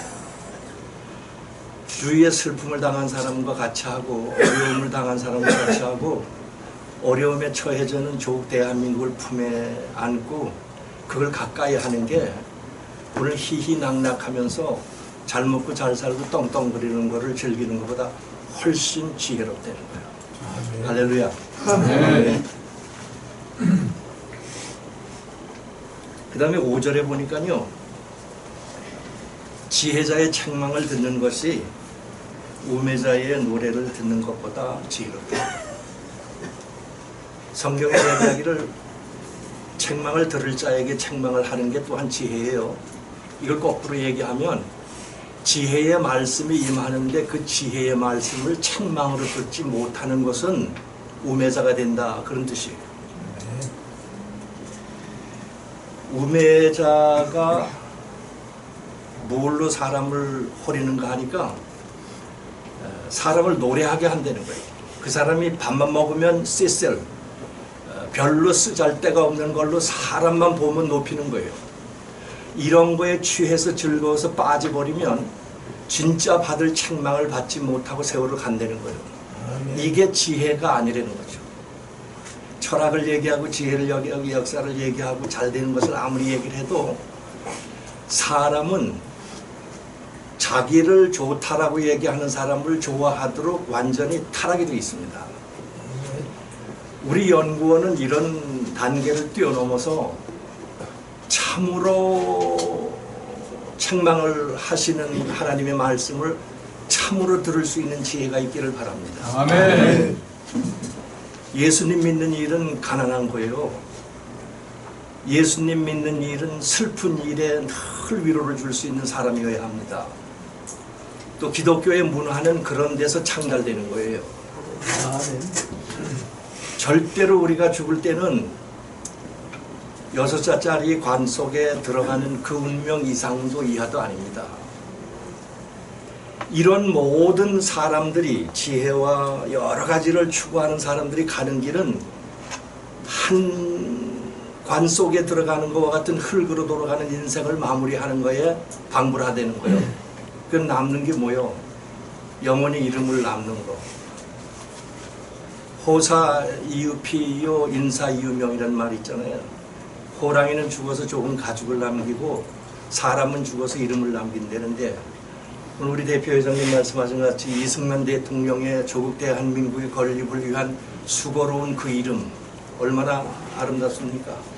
주위에 슬픔을 당한 사람과 같이 하고 어려움을 당한 사람과 같이 하고 어려움에 처해져는 조국 대한민국을 품에 안고 그걸 가까이 하는 게 오늘 희희낙낙하면서 잘 먹고 잘 살고 떵떵거리는 거를 즐기는 것보다 훨씬 지혜롭다는 거예요. 할렐루야. 네. 그 다음에 5절에 보니까요, 지혜자의 책망을 듣는 것이 우매자의 노래를 듣는 것보다 지혜롭다. 성경의 이야기를 책망을 들을 자에게 책망을 하는 게 또한 지혜예요. 이걸 거꾸로 얘기하면 지혜의 말씀이 임하는데 그 지혜의 말씀을 책망으로 듣지 못하는 것은 우매자가 된다, 그런 뜻이에요. 우매자가 뭘로 사람을 호리는가 하니까 사람을 노래하게 한다는 거예요. 그 사람이 밥만 먹으면 쎄쎄 별로 쓰잘데가 없는 걸로 사람만 보면 높이는 거예요. 이런 거에 취해서 즐거워서 빠져버리면 진짜 받을 책망을 받지 못하고 세월을 간다는 거예요. 이게 지혜가 아니라는 거죠. 철학을 얘기하고 지혜를 얘기하고 역사를 얘기하고 잘 되는 것을 아무리 얘기를 해도 사람은 자기를 좋다라고 얘기하는 사람을 좋아하도록 완전히 타락이 되어 있습니다. 우리 연구원은 이런 단계를 뛰어넘어서 참으로 책망을 하시는 하나님의 말씀을 참으로 들을 수 있는 지혜가 있기를 바랍니다. 아멘. 예수님 믿는 일은 가난한 거예요. 예수님 믿는 일은 슬픈 일에 늘 위로를 줄 수 있는 사람이어야 합니다. 또 기독교의 문화는 그런 데서 창달되는 거예요. 절대로 우리가 죽을 때는 6자짜리 관 속에 들어가는 그 운명 이상도 이하도 아닙니다. 이런 모든 사람들이 지혜와 여러 가지를 추구하는 사람들이 가는 길은 한 관 속에 들어가는 것과 같은 흙으로 돌아가는 인생을 마무리하는 거에 방불하되는 거예요. 그 남는 게 뭐요? 영원히 이름을 남는 거. 호사 이유피요 인사 이유명이라는 말이 있잖아요. 호랑이는 죽어서 좋은 가죽을 남기고 사람은 죽어서 이름을 남긴다는데 오늘 우리 대표회장님 말씀하신 것 같이 이승만 대통령의 조국 대한민국의 건립을 위한 수고로운 그 이름 얼마나 아름답습니까?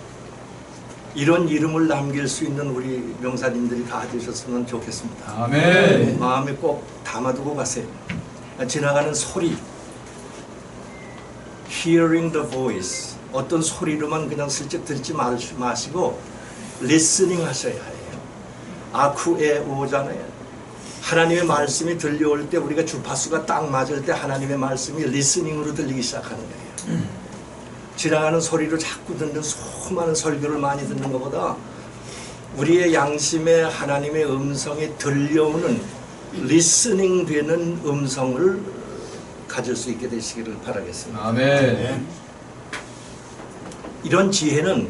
이런 이름을 남길 수 있는 우리 명사님들이 가지셨으면 좋겠습니다. 아멘. 마음에 꼭 담아두고 가세요. 지나가는 소리, hearing the voice, 어떤 소리로만 그냥 슬쩍 듣지 마시고 listening 하셔야 해요. 아쿠에오잖아요. 하나님의 말씀이 들려올 때 우리가 주파수가 딱 맞을 때 하나님의 말씀이 리스닝으로 들리기 시작하는 거예요. 지나가는 소리로 자꾸 듣는 수많은 설교를 많이 듣는 것보다 우리의 양심에 하나님의 음성이 들려오는 리스닝 되는 음성을 가질 수 있게 되시기를 바라겠습니다. 아멘. 이런 지혜는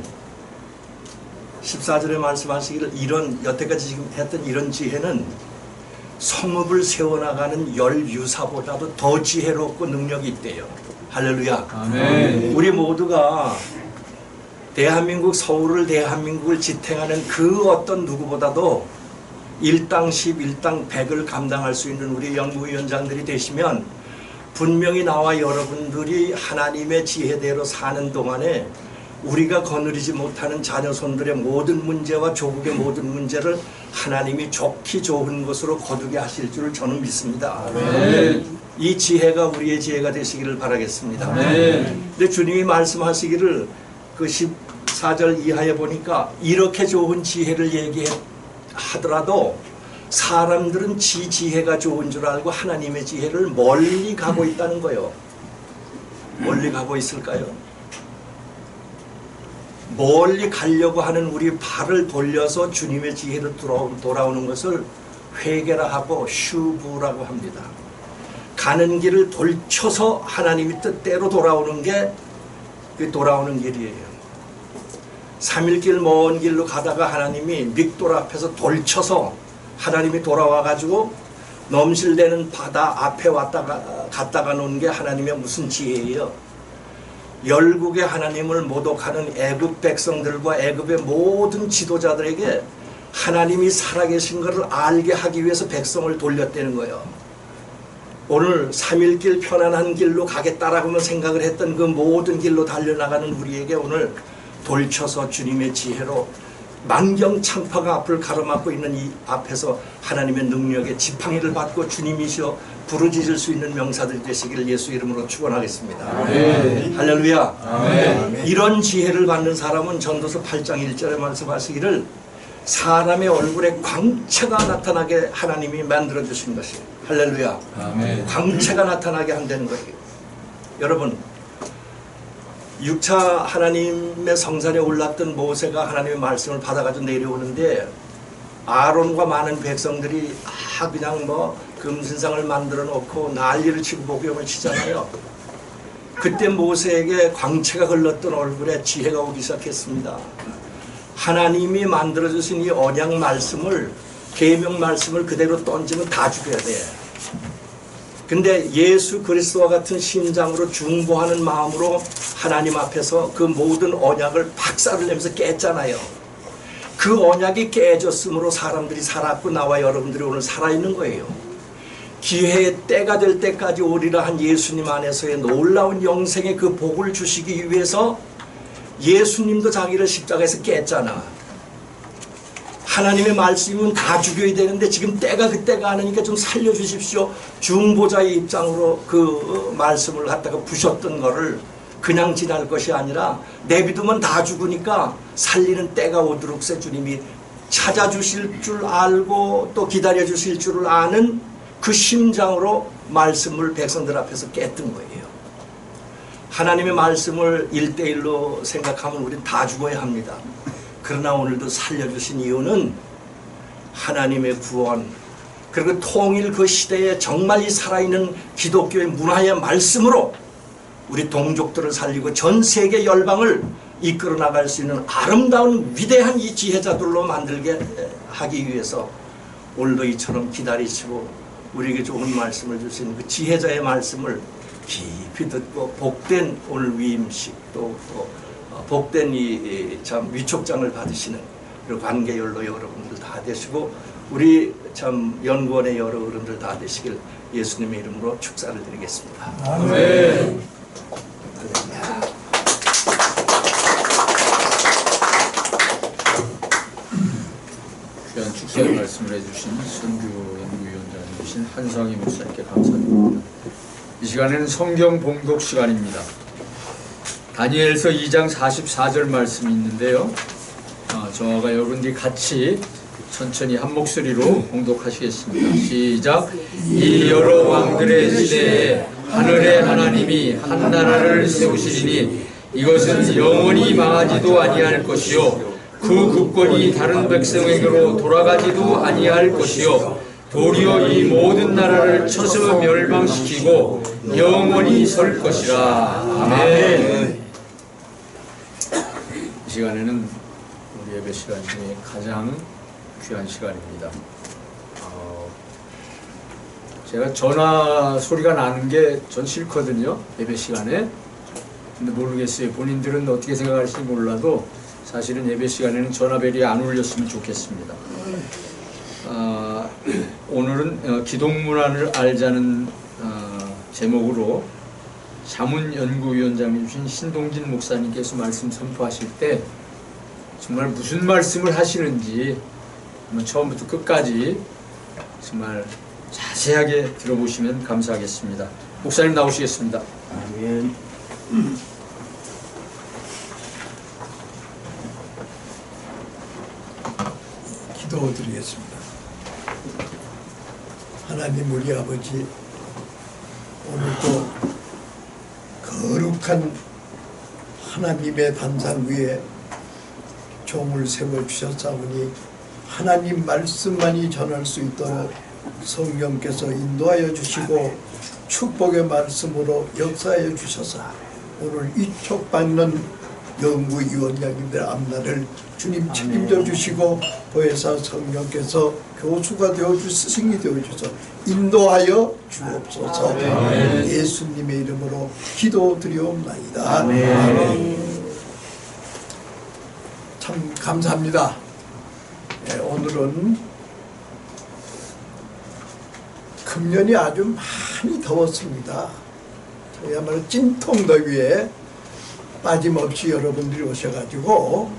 14절에 말씀하시기를 이런 여태까지 지금 했던 이런 지혜는 성읍을 세워나가는 열유사보다도 더 지혜롭고 능력이 있대요. 할렐루야. 아멘. 우리 모두가 대한민국 서울을 대한민국을 지탱하는 그 어떤 누구보다도 일당 10, 일당 100을 감당할 수 있는 우리 연구위원장들이 되시면 분명히 나와 여러분들이 하나님의 지혜대로 사는 동안에 우리가 거느리지 못하는 자녀손들의 모든 문제와 조국의 모든 문제를 하나님이 좋기 좋은 것으로 거두게 하실 줄을 저는 믿습니다. 아멘. 이 지혜가 우리의 지혜가 되시기를 바라겠습니다. 아멘. 근데 주님이 말씀하시기를 그 14절 이하에 보니까 이렇게 좋은 지혜를 얘기하더라도 사람들은 지혜가 좋은 줄 알고 하나님의 지혜를 멀리 가고 있다는 거예요. 멀리 가고 있을까요? 멀리 가려고 하는 우리 발을 돌려서 주님의 지혜로 돌아오는 것을 회개라 하고 슈부라고 합니다. 가는 길을 돌쳐서 하나님의 뜻대로 돌아오는 게 그 돌아오는 길이에요. 3일길 먼 길로 가다가 하나님이 믹돌 앞에서 돌쳐서 하나님이 돌아와 가지고 넘실대는 바다 앞에 갔다가 놓은 게 하나님의 무슨 지혜예요. 열국의 하나님을 모독하는 애굽 백성들과 애굽의 모든 지도자들에게 하나님이 살아계신 것을 알게 하기 위해서 백성을 돌렸다는 거예요. 오늘 3일길 편안한 길로 가겠다라고만 생각을 했던 그 모든 길로 달려나가는 우리에게 오늘 돌쳐서 주님의 지혜로 만경창파가 앞을 가로막고 있는 이 앞에서 하나님의 능력의 지팡이를 받고 주님이시여 부르짖을 수 있는 명사들 되시기를 예수 이름으로 축원하겠습니다. 아멘. 할렐루야. 아멘. 이런 지혜를 받는 사람은 전도서 8장 1절에 말씀하시기를 사람의 얼굴에 광채가 나타나게 하나님이 만들어 주신 것이에요. 할렐루야. 아멘. 광채가 나타나게 한다는 거예요. 여러분 6차 하나님의 성산에 올랐던 모세가 하나님의 말씀을 받아가지고 내려오는데 아론과 많은 백성들이 그냥 뭐 금신상을 만들어 놓고 난리를 치고 복염을 치잖아요. 그때 모세에게 광채가 흘렀던 얼굴에 지혜가 오기 시작했습니다. 하나님이 만들어주신 이 언약 말씀을, 계명 말씀을 그대로 던지면 다 죽여야 돼. 근데 예수 그리스도와 같은 심장으로 중보하는 마음으로 하나님 앞에서 그 모든 언약을 박살을 내면서 깼잖아요. 그 언약이 깨졌으므로 사람들이 살았고 나와 여러분들이 오늘 살아있는 거예요. 기회의 때가 될 때까지 오리라 한 예수님 안에서의 놀라운 영생의 그 복을 주시기 위해서 예수님도 자기를 십자가에서 깼잖아. 하나님의 말씀은 다 죽여야 되는데 지금 때가 그때가 아니니까 좀 살려주십시오. 중보자의 입장으로 그 말씀을 갖다가 부셨던 거를 그냥 지날 것이 아니라 내비두면 다 죽으니까 살리는 때가 오도록 세 주님이 찾아주실 줄 알고 또 기다려주실 줄을 아는 그 심장으로 말씀을 백성들 앞에서 깼던 거예요. 하나님의 말씀을 1대1로 생각하면 우린 다 죽어야 합니다. 그러나 오늘도 살려주신 이유는 하나님의 구원, 그리고 통일 그 시대에 정말 이 살아있는 기독교의 문화의 말씀으로 우리 동족들을 살리고 전 세계 열방을 이끌어 나갈 수 있는 아름다운 위대한 이 지혜자들로 만들게 하기 위해서 오늘도 이처럼 기다리시고 우리에게 좋은 말씀을 주신 그 지혜자의 말씀을 깊이 듣고 복된 오늘 위임식 또 복된 이 참 위촉장을 받으시는 그리고 관계연로 여러분들 다 되시고 우리 참 연구원의 여러 어른들 다 되시길 예수님의 이름으로 축사를 드리겠습니다. 아멘. 귀한 축사의 말씀을 해주신 선교연구위원장이신 한상희 목사님께 감사드립니다. 이 시간에는 성경 봉독 시간입니다. 다니엘서 2장 44절 말씀이 있는데요. 저와 여러분들이 같이 천천히 한 목소리로 봉독하시겠습니다. 시작. 이 여러 왕들의 시대에 하늘의 하나님이 한 나라를 세우시리니 이것은 영원히 망하지도 아니할 것이요 그 국권이 다른 백성에게로 돌아가지도 아니할 것이요 도리어 이 모든 나라를 쳐서 멸망시키고 영원히 설 것이라. 아멘. 이 시간에는 우리 예배 시간 중에 가장 귀한 시간입니다. 제가 전화 소리가 나는 게 전 싫거든요. 예배 시간에. 근데 모르겠어요. 본인들은 어떻게 생각할지 몰라도 사실은 예배 시간에는 전화벨이 안 울렸으면 좋겠습니다. 오늘은 기독문화를 알자는 제목으로 자문연구위원장이신 신동진 목사님께서 말씀 선포하실 때 정말 무슨 말씀을 하시는지 처음부터 끝까지 정말 자세하게 들어보시면 감사하겠습니다. 목사님 나오시겠습니다. 아멘. 기도드리겠습니다. 하나님 우리 아버지, 오늘도 거룩한 하나님의 단상 위에 종을 세워주셨사오니 하나님 말씀만이 전할 수 있도록 성령께서 인도하여 주시고 축복의 말씀으로 역사하여 주셔서 오늘 위촉받는 연구위원장님들 앞날을 주님 책임져 주시고 보혜사 성령께서 교수가 되어주셔서 스승이 되어주셔서 인도하여 주옵소서. 예수님의 이름으로 기도드리옵나이다. 아멘. 참 감사합니다. 네, 오늘은 금년이 아주 많이 더웠습니다. 저야말로 찜통더위에 빠짐없이 여러분들이 오셔가지고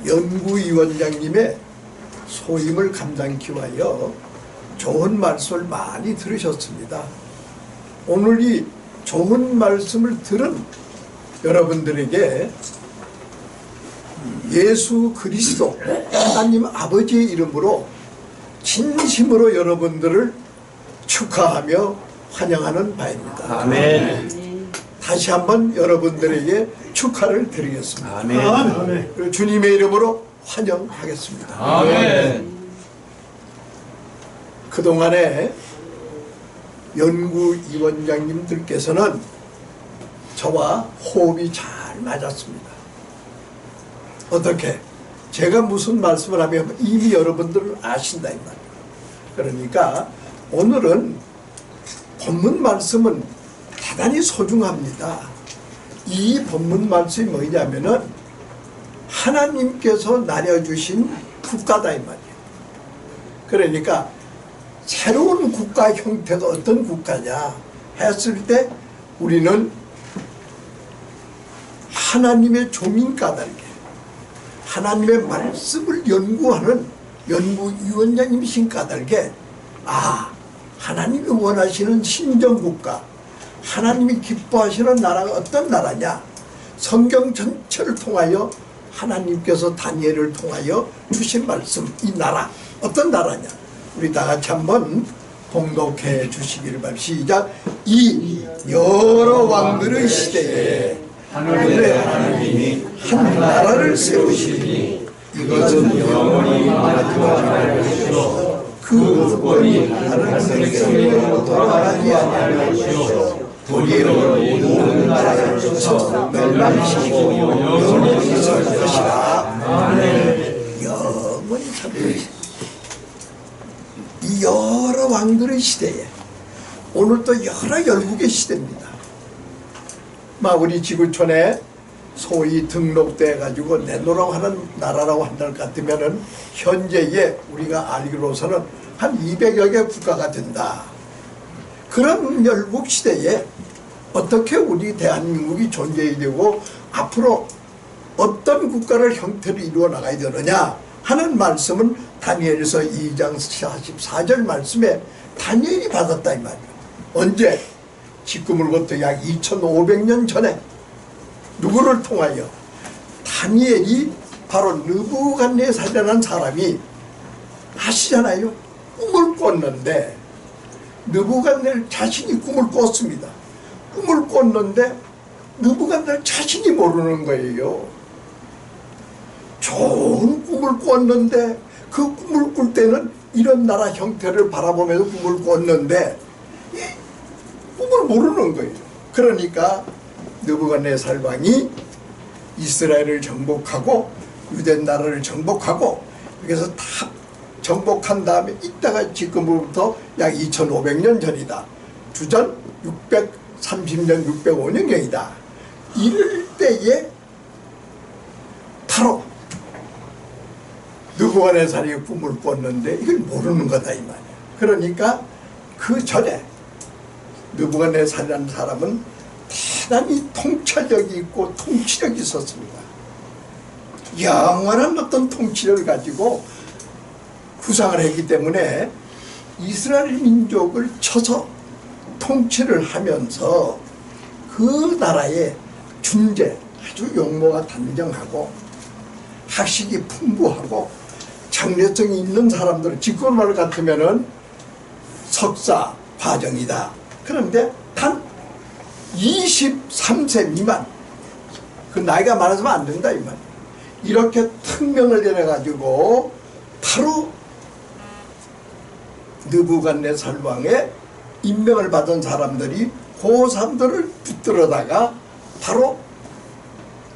연구위원장님의 소임을 감당키 위하여 좋은 말씀을 많이 들으셨습니다. 오늘 이 좋은 말씀을 들은 여러분들에게 예수 그리스도 하나님 아버지의 이름으로 진심으로 여러분들을 축하하며 환영하는 바입니다. 아멘. 다시 한번 여러분들에게 축하를 드리겠습니다. 아멘. 그리고 주님의 이름으로 환영하겠습니다. 아멘. 그동안에 연구위원장님들께서는 저와 호흡이 잘 맞았습니다. 어떻게? 제가 무슨 말씀을 하면 이미 여러분들은 아신다 이 말이에요. 그러니까 오늘은 본문 말씀은 대단히 소중합니다. 이 본문 말씀이 뭐냐면은 하나님께서 나눠주신 국가다 이 말이에요. 그러니까 새로운 국가 형태가 어떤 국가냐 했을 때 우리는 하나님의 종인 까닭에 하나님의 말씀을 연구하는 연구위원장님이신 까닭에 하나님이 원하시는 신정국가, 하나님이 기뻐하시는 나라가 어떤 나라냐, 성경 전체를 통하여 하나님께서 다니엘을 통하여 주신 말씀, 이 나라 어떤 나라냐, 우리 다 같이 한번 봉독해 주시기를 바랍니다. 시작. 이 여러 왕들의 시대에 하늘의 하나님이 한 나라를 세우시니 이것은 영원히 망하지와 말 것이요 그 권이 다른 백성에게로 돌아가지 아니할 것이요 도리로 모든 나라를 주셔서 멸망시키고 영원히 설 것이라. 영원히 설 것이라. 이 여러 왕들의 시대에 오늘도 여러 열국의 시대입니다. 우리 지구촌에 소위 등록돼 가지고 내노라고 하는 나라라고 한다 같으면은 현재의 우리가 알기로서는 한 200여 개 국가가 된다. 그런 열국 시대에 어떻게 우리 대한민국이 존재해야 되고 앞으로 어떤 국가를 형태로 이루어 나가야 되느냐 하는 말씀은 다니엘서 2장 44절 말씀에 다니엘이 받았다 이 말이에요. 언제? 지금으로부터 약 2500년 전에 누구를 통하여? 다니엘이 바로 느부갓네살이라는 사람이 아시잖아요. 꿈을 꿨는데 느부갓네살 자신이 꿈을 꿨습니다. 꿈을 꿨는데 느부갓네살 자신이 모르는 거예요. 좋은 꿈을 꿨는데 그 꿈을 꿀 때는 이런 나라 형태를 바라보면서 꿈을 꿨는데 꿈을 모르는 거예요. 그러니까 느부갓네살 왕이 이스라엘을 정복하고 유대 나라를 정복하고 그래서 다 정복한 다음에 이따가 지금부터 약 2500년 전이다. 주전 630년 605년경이다. 이럴 때에 바로 느부갓네살이 꿈을 꿨는데 이걸 모르는 거다 이 말이야. 그러니까 그 전에 느부갓네살이라는 사람은 대단히 통찰력이 있고 통치력이 있었습니다. 영원한 어떤 통치력을 가지고 구상을 했기 때문에 이스라엘 민족을 쳐서 통치를 하면서 그 나라의 중재, 아주 용모가 단정하고 학식이 풍부하고 장래성이 있는 사람들은 지금 말 같으면은 석사 과정이다. 그런데 단 23세 미만, 그 나이가 많아서는 안 된다 이 말. 이렇게 특명을 내려가지고 바로 느부갓네살 왕의 임명을 받은 사람들이 그 사람들을 붙들어다가 바로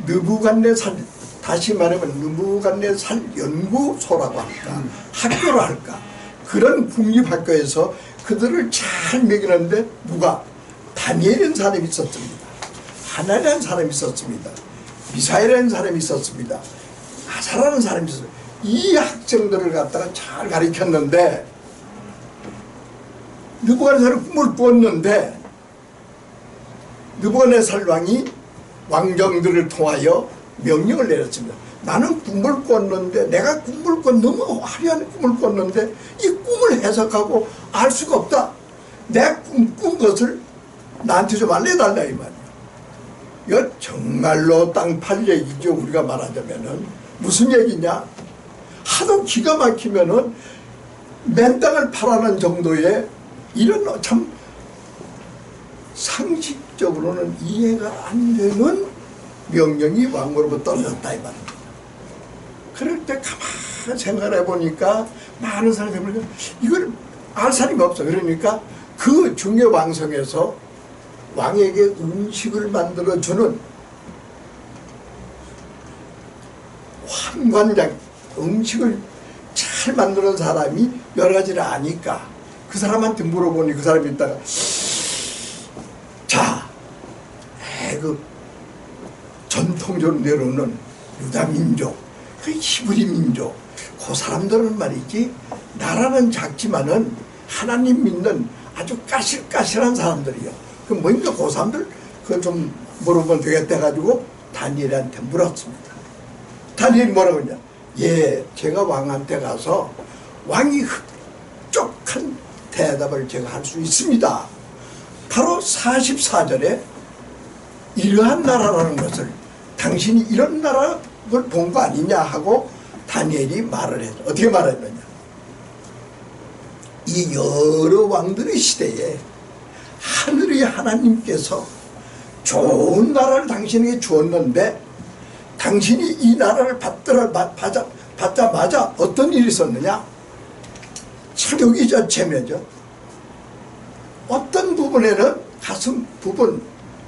느부갓네살, 다시 말하면 느부갓네살 연구소라고 할까, 학교를 할까, 그런 국립학교에서 그들을 잘 먹이는데 누가? 다니엘이라는 사람이 있었습니다. 하나라는 사람이 있었습니다. 미사엘이라는 사람이 있었습니다. 아사라는 사람이 있었습니다. 이 학생들을 갖다가 잘 가르쳤는데 느부갓네살은 꿈을 꾸었는데 느부갓네살 왕이 왕정들을 통하여 명령을 내렸습니다. 나는 꿈을 꿨는데 내가 꿈을 너무 화려한 꿈을 꿨는데 이 꿈을 해석하고 알 수가 없다. 내 꾼 것을 나한테 좀 알려달라 이 말이야. 이거 정말로 땅팔 얘기죠. 우리가 말하자면은 무슨 얘기냐? 하도 기가 막히면은 맨 땅을 팔아는 정도의 이런 참 상식 상식적으로는 이해가 안 되는 명령이 왕으로부터 떨어졌다 이 말입니다. 그럴 때 가만히 생각해 보니까 많은 사람들이 이걸 알 사람이 없어. 그러니까 그 중요왕성에서 왕에게 음식을 만들어주는 환관장, 음식을 잘 만드는 사람이 여러 가지를 아니까 그 사람한테 물어보니 그 사람이 있다가 자, 그 전통적으로 내려오는 유다민족, 그 히브리 민족, 그 사람들은 말이지 나라는 작지만은 하나님 믿는 아주 까실까실한 사람들이요. 그 뭔가 그 사람들 그거 좀 물어보면 되겠다 해가지고 다니엘한테 물었습니다. 다니엘이 뭐라고 했냐? 예, 제가 왕한테 가서 왕이 흡족한 대답을 제가 할 수 있습니다. 바로 44절에 이러한 나라라는 것을 당신이 이런 나라를 본 거 아니냐 하고 다니엘이 말을 했죠. 어떻게 말했느냐? 이 여러 왕들의 시대에 하늘의 하나님께서 좋은 나라를 당신에게 주었는데 당신이 이 나라를 받자마자 어떤 일이 있었느냐? 사륙이자 체면이죠. 어떤 부분에는 가슴 부분,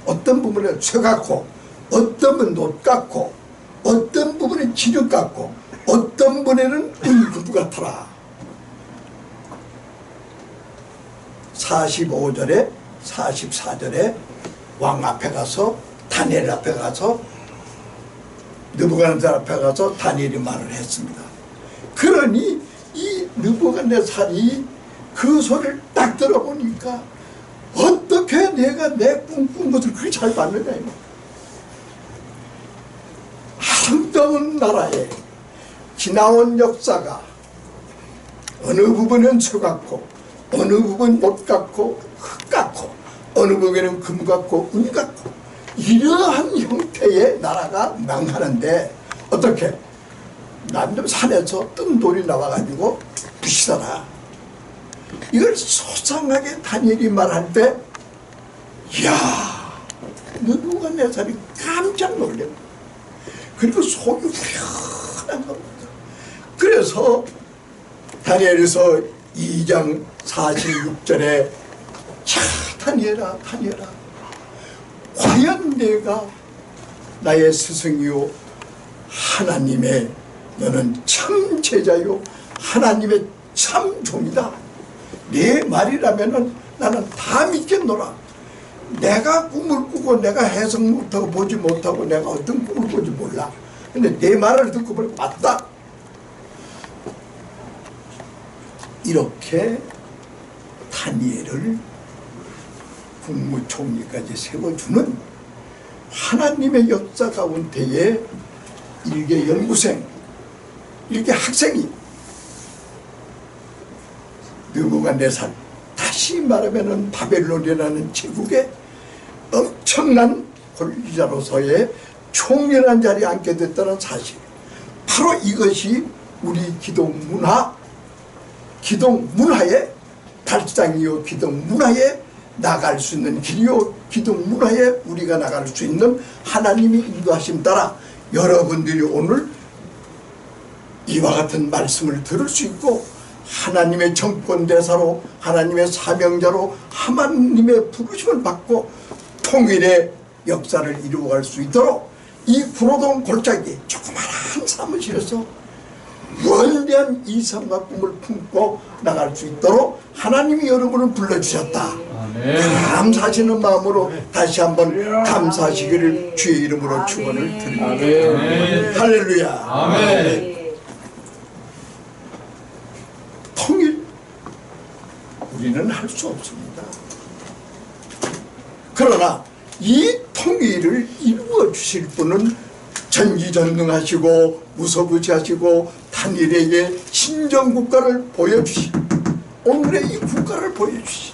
어떤 부분에는 쇠 같고, 어떤 부분은 놋 같고, 어떤 부분은 진흙 같고, 어떤 부분에는 은구두 같더라. 45절에 44절에 왕 앞에 가서 다니엘 앞에 가서 느부갓네살 앞에 가서 다니엘이 말을 했습니다. 그러니 이 느부갓네살이 그 소리를 딱 들어보니까 어떻게 내가 내 꿈꾼 것을 그렇게 잘 봤느냐. 아름다운 나라에 지나온 역사가 어느 부분은 쇠 같고 어느 부분은 못 같고 흙 같고 어느 부분에는 금 같고 은 같고 이러한 형태의 나라가 망하는데 어떻게 남쪽 산에서 뜬 돌이 나와가지고 부시더라. 이걸 소상하게 다니엘이 말할 때 이야 느부갓네살이 깜짝 놀랍니다. 그리고 속이 후련한 겁니다. 그래서 다니엘에서 2장 46절에 자 다니엘아 다니엘아 과연 내가 나의 스승이요 하나님의 너는 참 제자요 하나님의 참 종이다. 내 말이라면은 나는 다 믿겠노라. 내가 꿈을 꾸고 내가 해석 못하고 보지 못하고 내가 어떤 꿈을 꾸지 몰라. 근데 내 말을 듣고 보니 맞다. 이렇게 다니엘을 국무총리까지 세워주는 하나님의 역사 가운데에 일개 연구생, 일개 학생이 느부갓네살, 다시 말하면 바벨론이라는 제국의 엄청난 권리자로서의 총연한 자리에 앉게 됐다는 사실. 바로 이것이 우리 기독문화의 달장이요 기독문화에 나갈 수 있는 길이요 기독문화에 우리가 나갈 수 있는 하나님이 인도하심 따라 여러분들이 오늘 이와 같은 말씀을 들을 수 있고 하나님의 정권대사로 하나님의 사명자로 하나님의 부르심을 받고 통일의 역사를 이루어갈 수 있도록 이 구로동 골짜기 조그마한 사무실에서 원대한 이상과 꿈을 품고 나갈 수 있도록 하나님이 여러분을 불러주셨다. 감사하시는 마음으로 다시 한번 감사하시기를 주의 이름으로 축원을 드립니다. 할렐루야. 아멘. 통일 우리는 할 수 없습니다. 그러나 이 통일을 이루어 주실 분은 전지전능하시고 무소부지하시고 다니엘에게 신정국가를 보여주시 오늘의 이 국가를 보여주시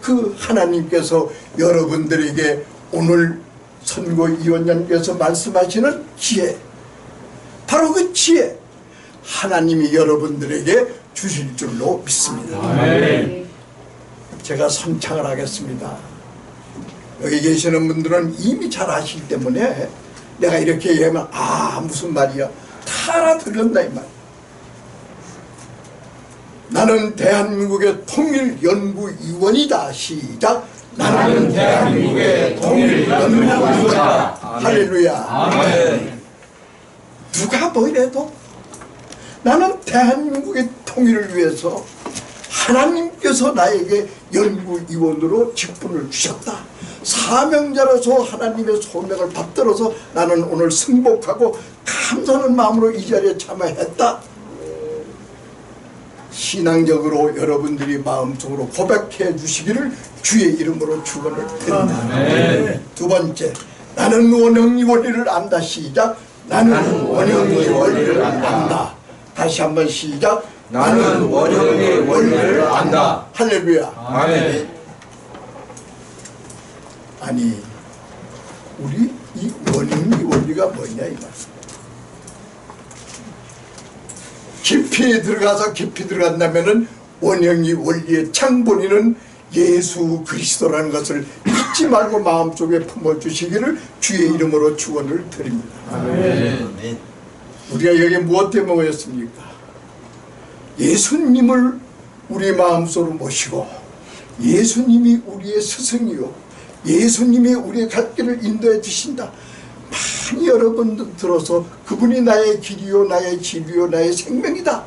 그 하나님께서 여러분들에게 오늘 선고위원장께서 말씀하시는 지혜, 바로 그 지혜 하나님이 여러분들에게 주실 줄로 믿습니다. 아멘. 제가 선창을 하겠습니다. 여기 계시는 분들은 이미 잘 아시기 때문에 내가 이렇게 얘기하면 아 무슨 말이야 다 알아들었다 이 말. 나는 대한민국의 통일연구위원이다. 시작. 나는 대한민국의 통일연구위원이다. 할렐루야. 아멘. 누가 뭐 이래도 나는 대한민국의 통일을 위해서 하나님께서 나에게 연구위원으로 직분을 주셨다. 사명자로서 하나님의 소명을 받들어서 나는 오늘 승복하고 감사하는 마음으로 이 자리에 참여했다. 신앙적으로 여러분들이 마음속으로 고백해 주시기를 주의 이름으로 축원을 드립니다. 두 번째, 나는 원형의 원리를 안다. 시작. 나는 원형의 원리를 안다. 다시 한번 시작. 나는 원형의 원리를 안다. 할렐루야. 아멘. 아니 우리 이 원형의 원리가 뭐냐 이 말씀. 깊이 들어간다면은 원형의 원리의 창본이는 예수 그리스도라는 것을 잊지 말고 마음속에 품어주시기를 주의 이름으로 축원을 드립니다. 아멘. 우리가 여기 무엇 때문에 모였습니까? 예수님을 우리 마음속으로 모시고 예수님이 우리의 스승이요 예수님이 우리의 갈 길을 인도해 주신다. 많이 여러분들 들어서 그분이 나의 길이요 나의 진리요 나의 생명이다.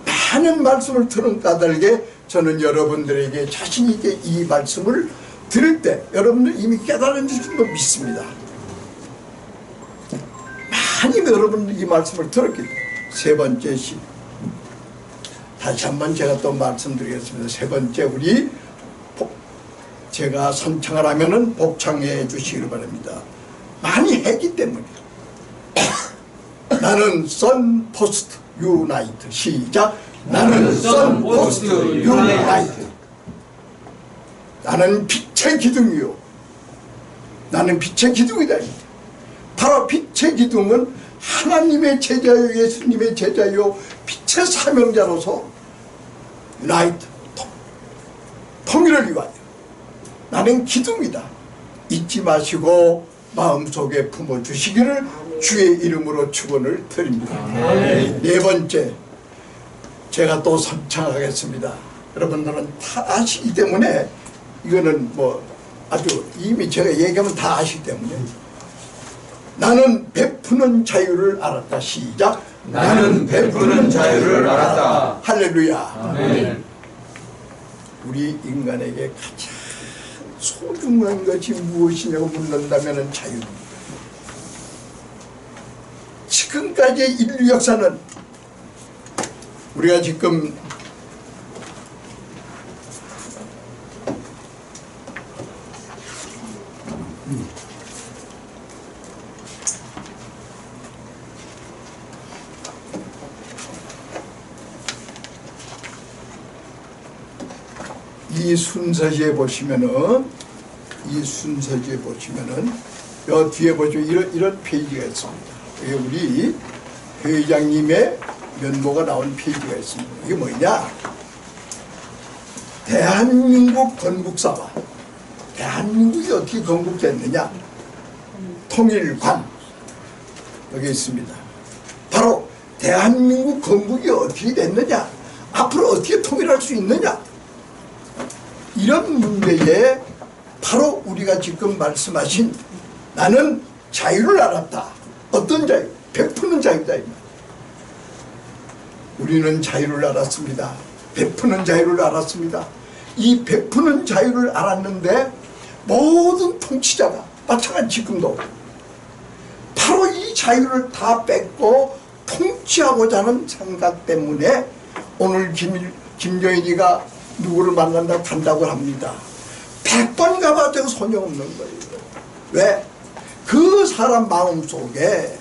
많은 말씀을 들은 까닭에 저는 여러분들에게 자신 있게 이 말씀을 들을 때 여러분들 이미 깨달은 줄도 믿습니다. 많이 여러분들 이 말씀을 들었기 때문에. 세 번째 시 다시 한번 제가 또 말씀드리겠습니다. 세 번째 우리 제가 선창을 하면은 복창해 주시기를 바랍니다. 많이 했기 때문에. 나는 선 포스트 유나이트. 시작. 나는 선 포스트 유나이트. 나는 빛의 기둥이요 나는 빛의 기둥이다. 바로 빛의 기둥은 하나님의 제자요 예수님의 제자요 빛의 사명자로서 라이트 통일을 위하여 나는 기둥이다. 잊지 마시고 마음속에 품어주시기를 주의 이름으로 축원을 드립니다. 네 번째 제가 또 선창하겠습니다. 여러분들은 다 아시기 때문에 이거는 뭐 아주 이미 제가 얘기하면 다 아시기 때문에 나는 베푸는 자유를 알았다. 시작. 나는 베푸는 자유를 알았다. 할렐루야. 아멘. 우리 인간에게 가장 소중한 것이 무엇이냐고 묻는다면 자유입니다. 지금까지의 인류 역사는 우리가 지금 이 순서지에 보시면은 여 뒤에 보시면 이런 페이지가 있습니다. 여기 우리 회장님의 면모가 나온 페이지가 있습니다. 이게 뭐냐? 대한민국 건국사와 대한민국이 어떻게 건국됐느냐? 통일관 여기 있습니다. 바로 대한민국 건국이 어떻게 됐느냐? 앞으로 어떻게 통일할 수 있느냐? 이런 문제에 바로 우리가 지금 말씀하신 나는 자유를 알았다. 어떤 자유? 베푸는 자유다. 우리는 자유를 알았습니다. 베푸는 자유를 알았습니다. 이 베푸는 자유를 알았는데 모든 통치자가 마찬가지 지금도 바로 이 자유를 다 뺏고 통치하고자 하는 생각 때문에 오늘 김정일이가 누구를 만난다고 간다고 합니다. 100번 가봐도 소용없는 거예요. 왜? 그 사람 마음속에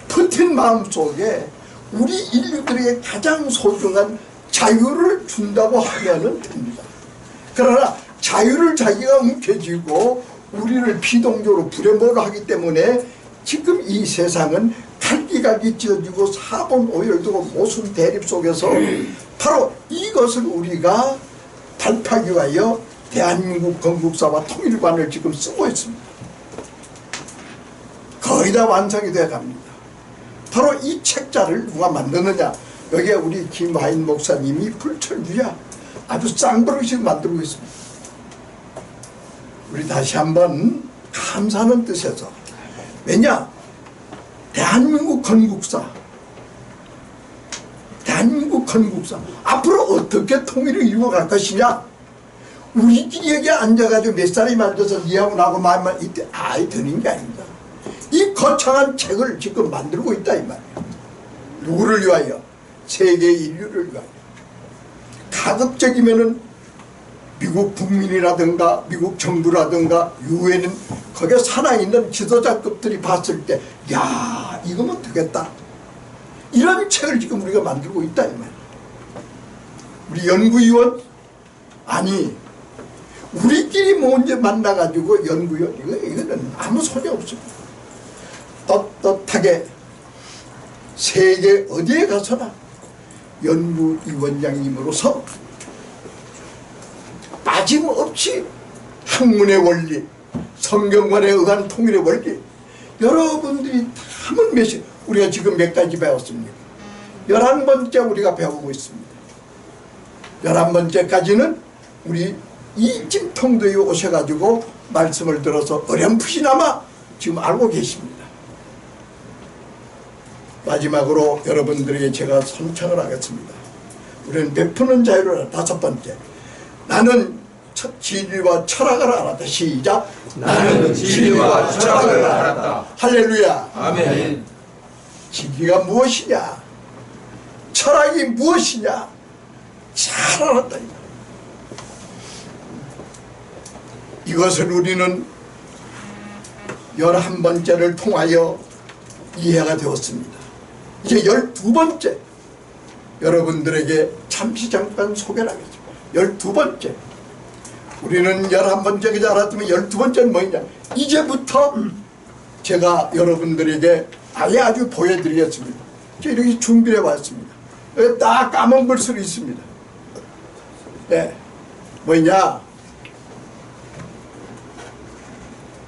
버틴 마음속에 우리 인류들에게 가장 소중한 자유를 준다고 하면 됩니다. 그러나 자유를 자기가 움켜쥐고 우리를 비동적으로 불행보를 하기 때문에 지금 이 세상은 갈기갈기 찢어지고 사본 오열되고 모순 대립 속에서 바로 이것을 우리가 발파하기 위하여 대한민국 건국사와 통일관을 지금 쓰고 있습니다. 거의 다 완성이 되어 갑니다. 바로 이 책자를 누가 만드느냐? 여기에 우리 김화인 목사님이 불철주야 아주 쌍버릇이 만들고 있습니다. 우리 다시 한번 감사하는 뜻에서, 왜냐? 대한민국 건국사 앞으로 어떻게 통일을 이루어갈 것이냐? 우리끼리 여기 앉아가지고 몇 사람이 앉아서 니하고 나하고 말만 이때 아이 드는 게 아닙니다. 이 거창한 책을 지금 만들고 있다 이 말이에요. 누구를 위하여? 세계 인류를 위하여. 가급적이면은 미국 국민이라든가 미국 정부라든가 유엔은 거기에 살아있는 지도자급들이 봤을 때, 야, 이거면 되겠다. 이런 책을 지금 우리가 만들고 있다 이 말이에요. 우리 연구위원, 아니 우리끼리 먼저 만나가지고 연구위원, 이거는 아무 소용 없습니다. 떳떳하게 세계 어디에 가서나 연구위원장님으로서 빠짐없이 학문의 원리, 성경관에 의한 통일의 원리, 여러분들이 담은 메시지, 우리가 지금 몇 가지 배웠습니까? 11번째 우리가 배우고 있습니다. 11번째까지는 우리 이찜통도에 오셔가지고 말씀을 들어서 어렴풋이나마 지금 알고 계십니다. 마지막으로 여러분들에게 제가 선창을 하겠습니다. 우리는 베푸는 자유를 알았다. 5번째, 나는 진리와 철학을 알았다. 시작. 나는 진리와 철학을 알았다. 할렐루야. 아멘. 진리가 무엇이냐, 철학이 무엇이냐 잘 알았다. 이것을 우리는 11번째를 통하여 이해가 되었습니다. 이제 12번째 여러분들에게 잠깐 소개를 하겠습니다. 12번째, 우리는 11번째까지 알았으면 12번째는 뭐냐, 이제부터 제가 여러분들에게 아주 보여드리겠습니다. 이렇게 준비해 왔습니다. 여기 딱 까만 글씨로 있습니다. 네, 뭐냐,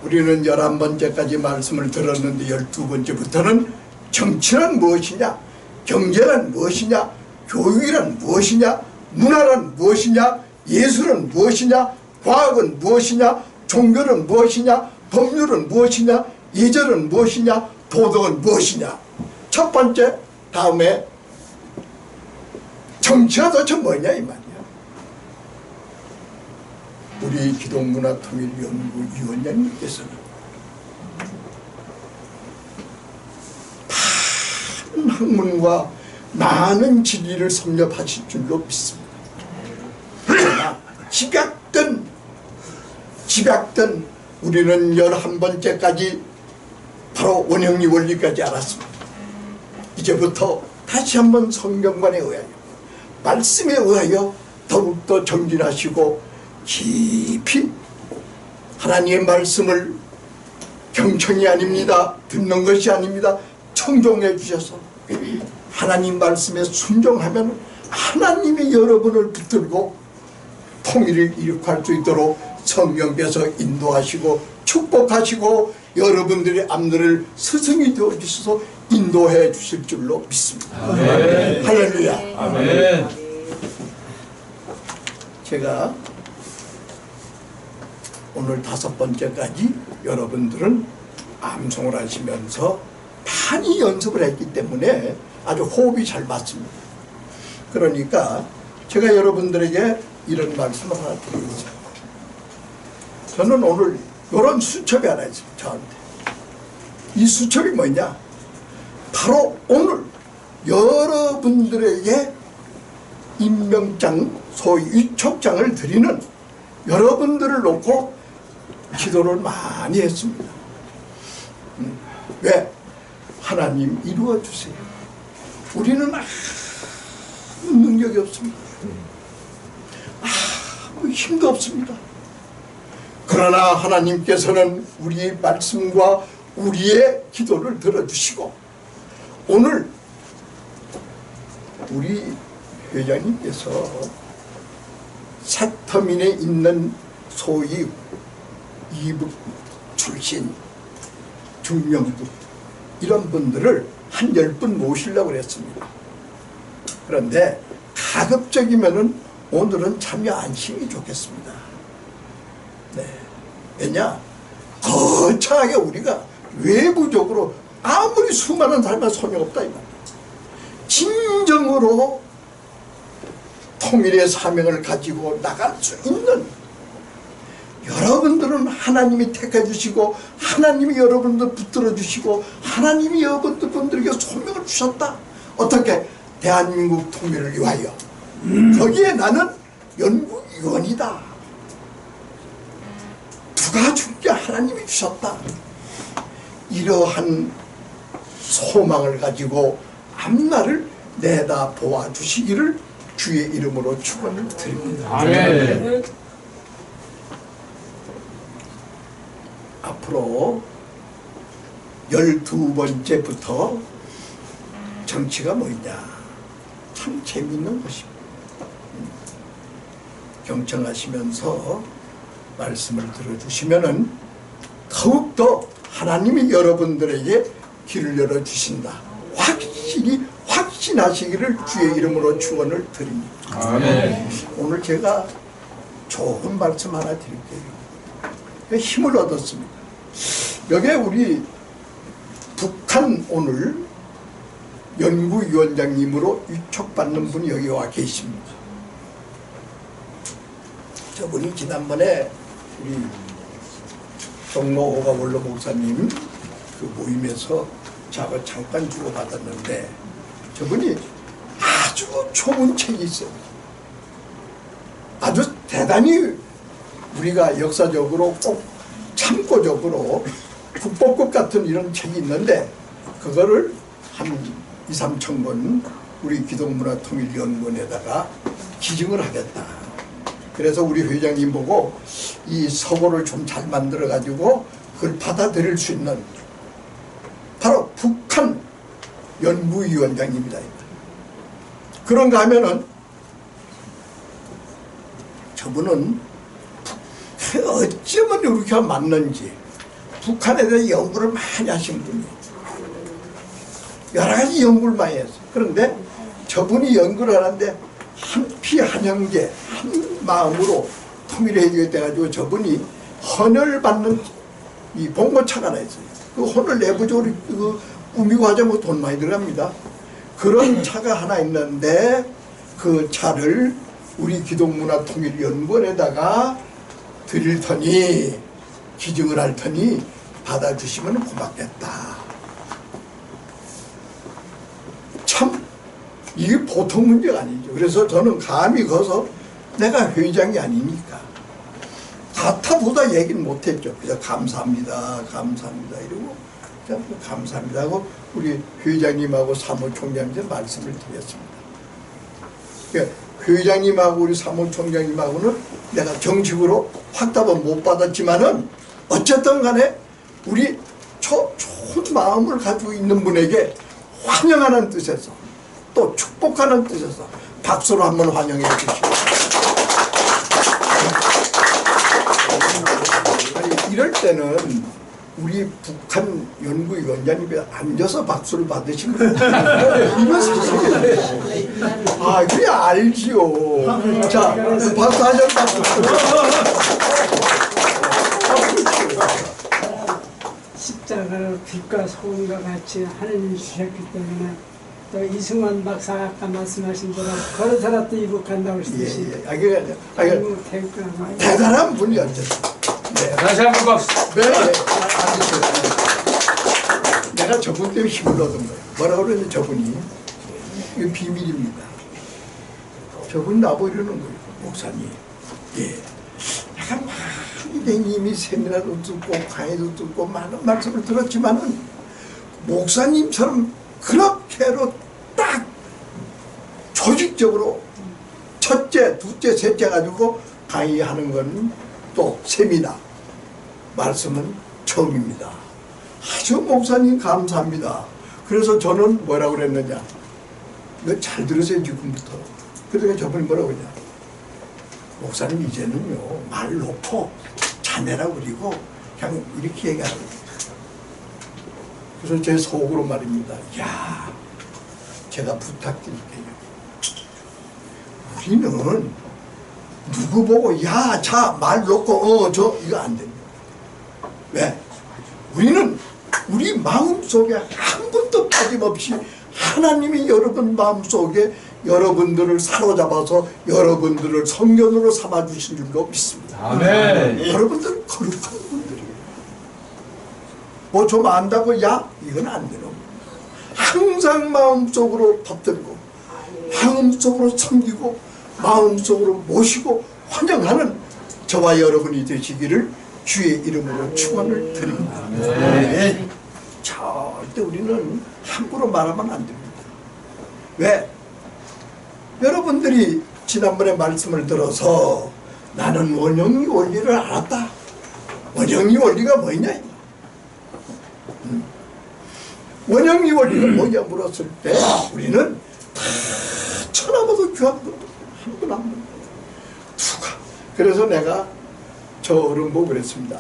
우리는 11번째까지 말씀을 들었는데 12번째부터는 정치란 무엇이냐, 경제란 무엇이냐, 교육이란 무엇이냐, 문화란 무엇이냐, 예술은 무엇이냐, 과학은 무엇이냐, 종교는 무엇이냐, 법률은 무엇이냐, 예절은 무엇이냐, 도덕은 무엇이냐. 첫 번째, 다음에 정치가 도대체 뭐냐 이 말이야. 우리 기독문화통일연구위원장님께서는 많은 학문과 많은 진리를 섭렵하실 줄로 믿습니다. 그러나 집약된 우리는 11번째까지 바로 원형리 원리까지 알았습니다. 이제부터 다시 한번 성경관에 의하여, 말씀에 의하여 더욱더 정진하시고 깊이 하나님의 말씀을 경청이 아닙니다, 듣는 것이 아닙니다, 청종해 주셔서 하나님 말씀에 순종하면 하나님이 여러분을 붙들고 통일을 일으킬 수 있도록 성령께서 인도하시고 축복하시고 여러분들의 앞날을 스승이 되어주셔서 인도해 주실 줄로 믿습니다. 아멘. 할렐루야. 아멘. 제가 오늘 5번째까지 여러분들은 암송을 하시면서 많이 연습을 했기 때문에 아주 호흡이 잘 맞습니다. 그러니까 제가 여러분들에게 이런 말씀을 하나 드리겠습니다. 저는 오늘 이런 수첩이 하나 있습니다. 저한테. 이 수첩이 뭐냐? 바로 오늘 여러분들에게 임명장, 소위 위촉장을 드리는 여러분들을 놓고 기도를 많이 했습니다. 왜? 하나님 이루어 주세요. 우리는 아무 능력이 없습니다. 아무 힘도 없습니다. 그러나 하나님께서는 우리의 말씀과 우리의 기도를 들어주시고 오늘 우리 회장님께서 새터민에 있는 소위 이북 출신 중명부 이런 분들을 한 10분 모시려고 그랬습니다. 그런데 가급적이면은 오늘은 참여 안 시기 좋겠습니다. 네. 왜냐? 거창하게 우리가 외부적으로 아무리 수많은 사람이 소용없다 이 말이야. 진정으로 통일의 사명을 가지고 나갈 수 있는, 여러분들은 하나님이 택해 주시고 하나님이 여러분들 붙들어 주시고 하나님이 여러분들에게 소명을 주셨다. 어떻게? 대한민국 통일을 위하여. 거기에 나는 연구위원이다. 누가 준 게 하나님이 주셨다. 이러한 소망을 가지고 앞날을 내다보아 주시기를 주의 이름으로 축원을 드립니다. 아멘. 앞으로 12번째부터 정치가 뭐냐, 참 재미있는 것입니다. 경청하시면서 말씀을 들어주시면은 더욱더 하나님이 여러분들에게 길을 열어주신다. 확실히 확신하시기를 주의 이름으로 축원을 드립니다. 아멘. 오늘 제가 좋은 말씀 하나 드릴게요. 힘을 얻었습니다. 여기에 우리 북한 오늘 연구위원장님으로 위촉받는 분이 여기 와 계십니다. 저분이 지난번에 우리 종로호가 원로 목사님 그 모임에서 저하고 잠깐 주고받았는데 저분이 아주 좋은 책이 있어요. 아주 대단히 우리가 역사적으로 꼭 참고적으로 국보급 같은 이런 책이 있는데 그거를 한 2~3천 권 우리 기독문화통일연구원에다가 기증을 하겠다. 그래서 우리 회장님 보고 이 서고를 좀 잘 만들어 가지고 그걸 받아들일 수 있는 바로 북한 연구위원장입니다. 그런가 하면은 저분은 어쩌면 이렇게 맞는지 북한에 대해 연구를 많이 하신 분이에요. 여러 가지 연구를 많이 했어요. 그런데 저분이 연구를 하는데 한피 한형제 한 마음으로 통일해 주겠다가지고 저분이 헌혈 받는 이 봉고차가 하나 있어요. 그 헌혈 내부적으로 그 꾸미고 하자면 돈 많이 들어갑니다. 그런 차가 하나 있는데 그 차를 우리 기독문화통일연구원에다가 드릴 터니 기증을 할 터니 받아주시면 고맙겠다. 참 이게 보통 문제가 아니죠. 그래서 저는 감히 거서 내가 회장이 아니니까 가타보다 얘기는 못했죠. 그냥 감사합니다, 감사합니다 이러고 그냥 감사합니다 하고 우리 회장님하고 사무총장님한테 말씀을 드렸습니다. 그러니까 회장님하고 우리 사무총장님하고는 내가 정식으로 확답은 못 받았지만은 어쨌든 간에 우리 좋은 마음을 가지고 있는 분에게 환영하는 뜻에서 또 축복하는 뜻에서 박수로 한번 환영해 주시고 이럴 때는 우리 북한 연구위원장님이 앉아서 박수를 받으시면 이거 사실이에요. 아 그래 알지요. 자 박수 하셨다. 십자가를 빛과 소금과 같이 하느님이 주셨기 때문에 또 이승만 박사가 아까 말씀하신 대로 걸어서라도 이북한다고 했듯이 대단한 분이 앉았어요. 네. 다시 한번 박수. 네. 내가 저분 때문에 힘을 얻은 거예요. 뭐라고 그러냐 저분이. 이거 비밀입니다. 저분 나보고 이러는 거예요. 목사님. 예. 내가 많이 댕님이 세미나도 듣고 강의도 듣고 많은 말씀을 들었지만은 목사님처럼 그렇게로 딱 조직적으로 첫째, 둘째, 셋째 가지고 강의하는 건 또 세미나 말씀은 처음입니다. 아주 목사님 감사합니다. 그래서 저는 뭐라고 그랬느냐, 너 잘 들으세요 지금부터. 그러니까 저분이 뭐라고 그러냐, 목사님 이제는요 말 놓고 자네라고 그리고 그냥 이렇게 얘기하는 거예요. 그래서 제 속으로 말입니다. 야, 제가 부탁드릴게요. 우리는 누구 보고 야, 자, 말 놓고 저 이거 안 됩니다. 왜? 우리는 우리 마음속에 한 번도 빠짐없이 하나님이 여러분 마음속에 여러분들을 사로잡아서 여러분들을 성견으로 삼아주신 줄로 믿습니다. 아멘. 여러분들 거룩한 분들이에요. 뭐 좀 안다고 야? 이건 안 되는 거예요. 항상 마음속으로 붙들고 마음속으로 섬기고 마음속으로 모시고 환영하는 저와 여러분이 되시기를 주의 이름으로 축원을 드립니다. 네. 절대 우리는 함부로 말하면 안 됩니다. 왜? 여러분들이 지난번에 말씀을 들어서 나는 원형이 원리를 알았다. 원형이 원리가 뭐냐? 원형이 원리가 뭐냐 물었을 때 우리는 다 천하보도 귀한 분도 한 분 한 분 누가 그래서 내가 저 어른 보고 그랬습니다.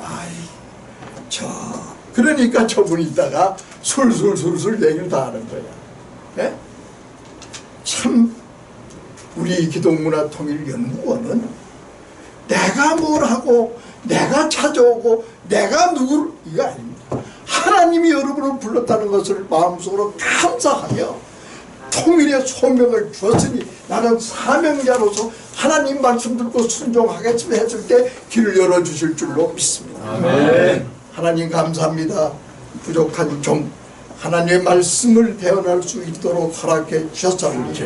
그러니까 저분이 있다가 술술 얘기를 다 하는 거야. 예? 참 우리 기독문화통일연구원은 내가 뭘 하고 내가 찾아오고 내가 누구를 이거 아닙니다. 하나님이 여러분을 불렀다는 것을 마음속으로 감사하며 통일의 소명을 주었으니 나는 사명자로서 하나님 말씀 듣고 순종하겠습니다 했을 때 길을 열어주실 줄로 믿습니다. 아멘. 하나님 감사합니다. 부족한 종 하나님의 말씀을 대언할 수 있도록 허락해 주셨사오니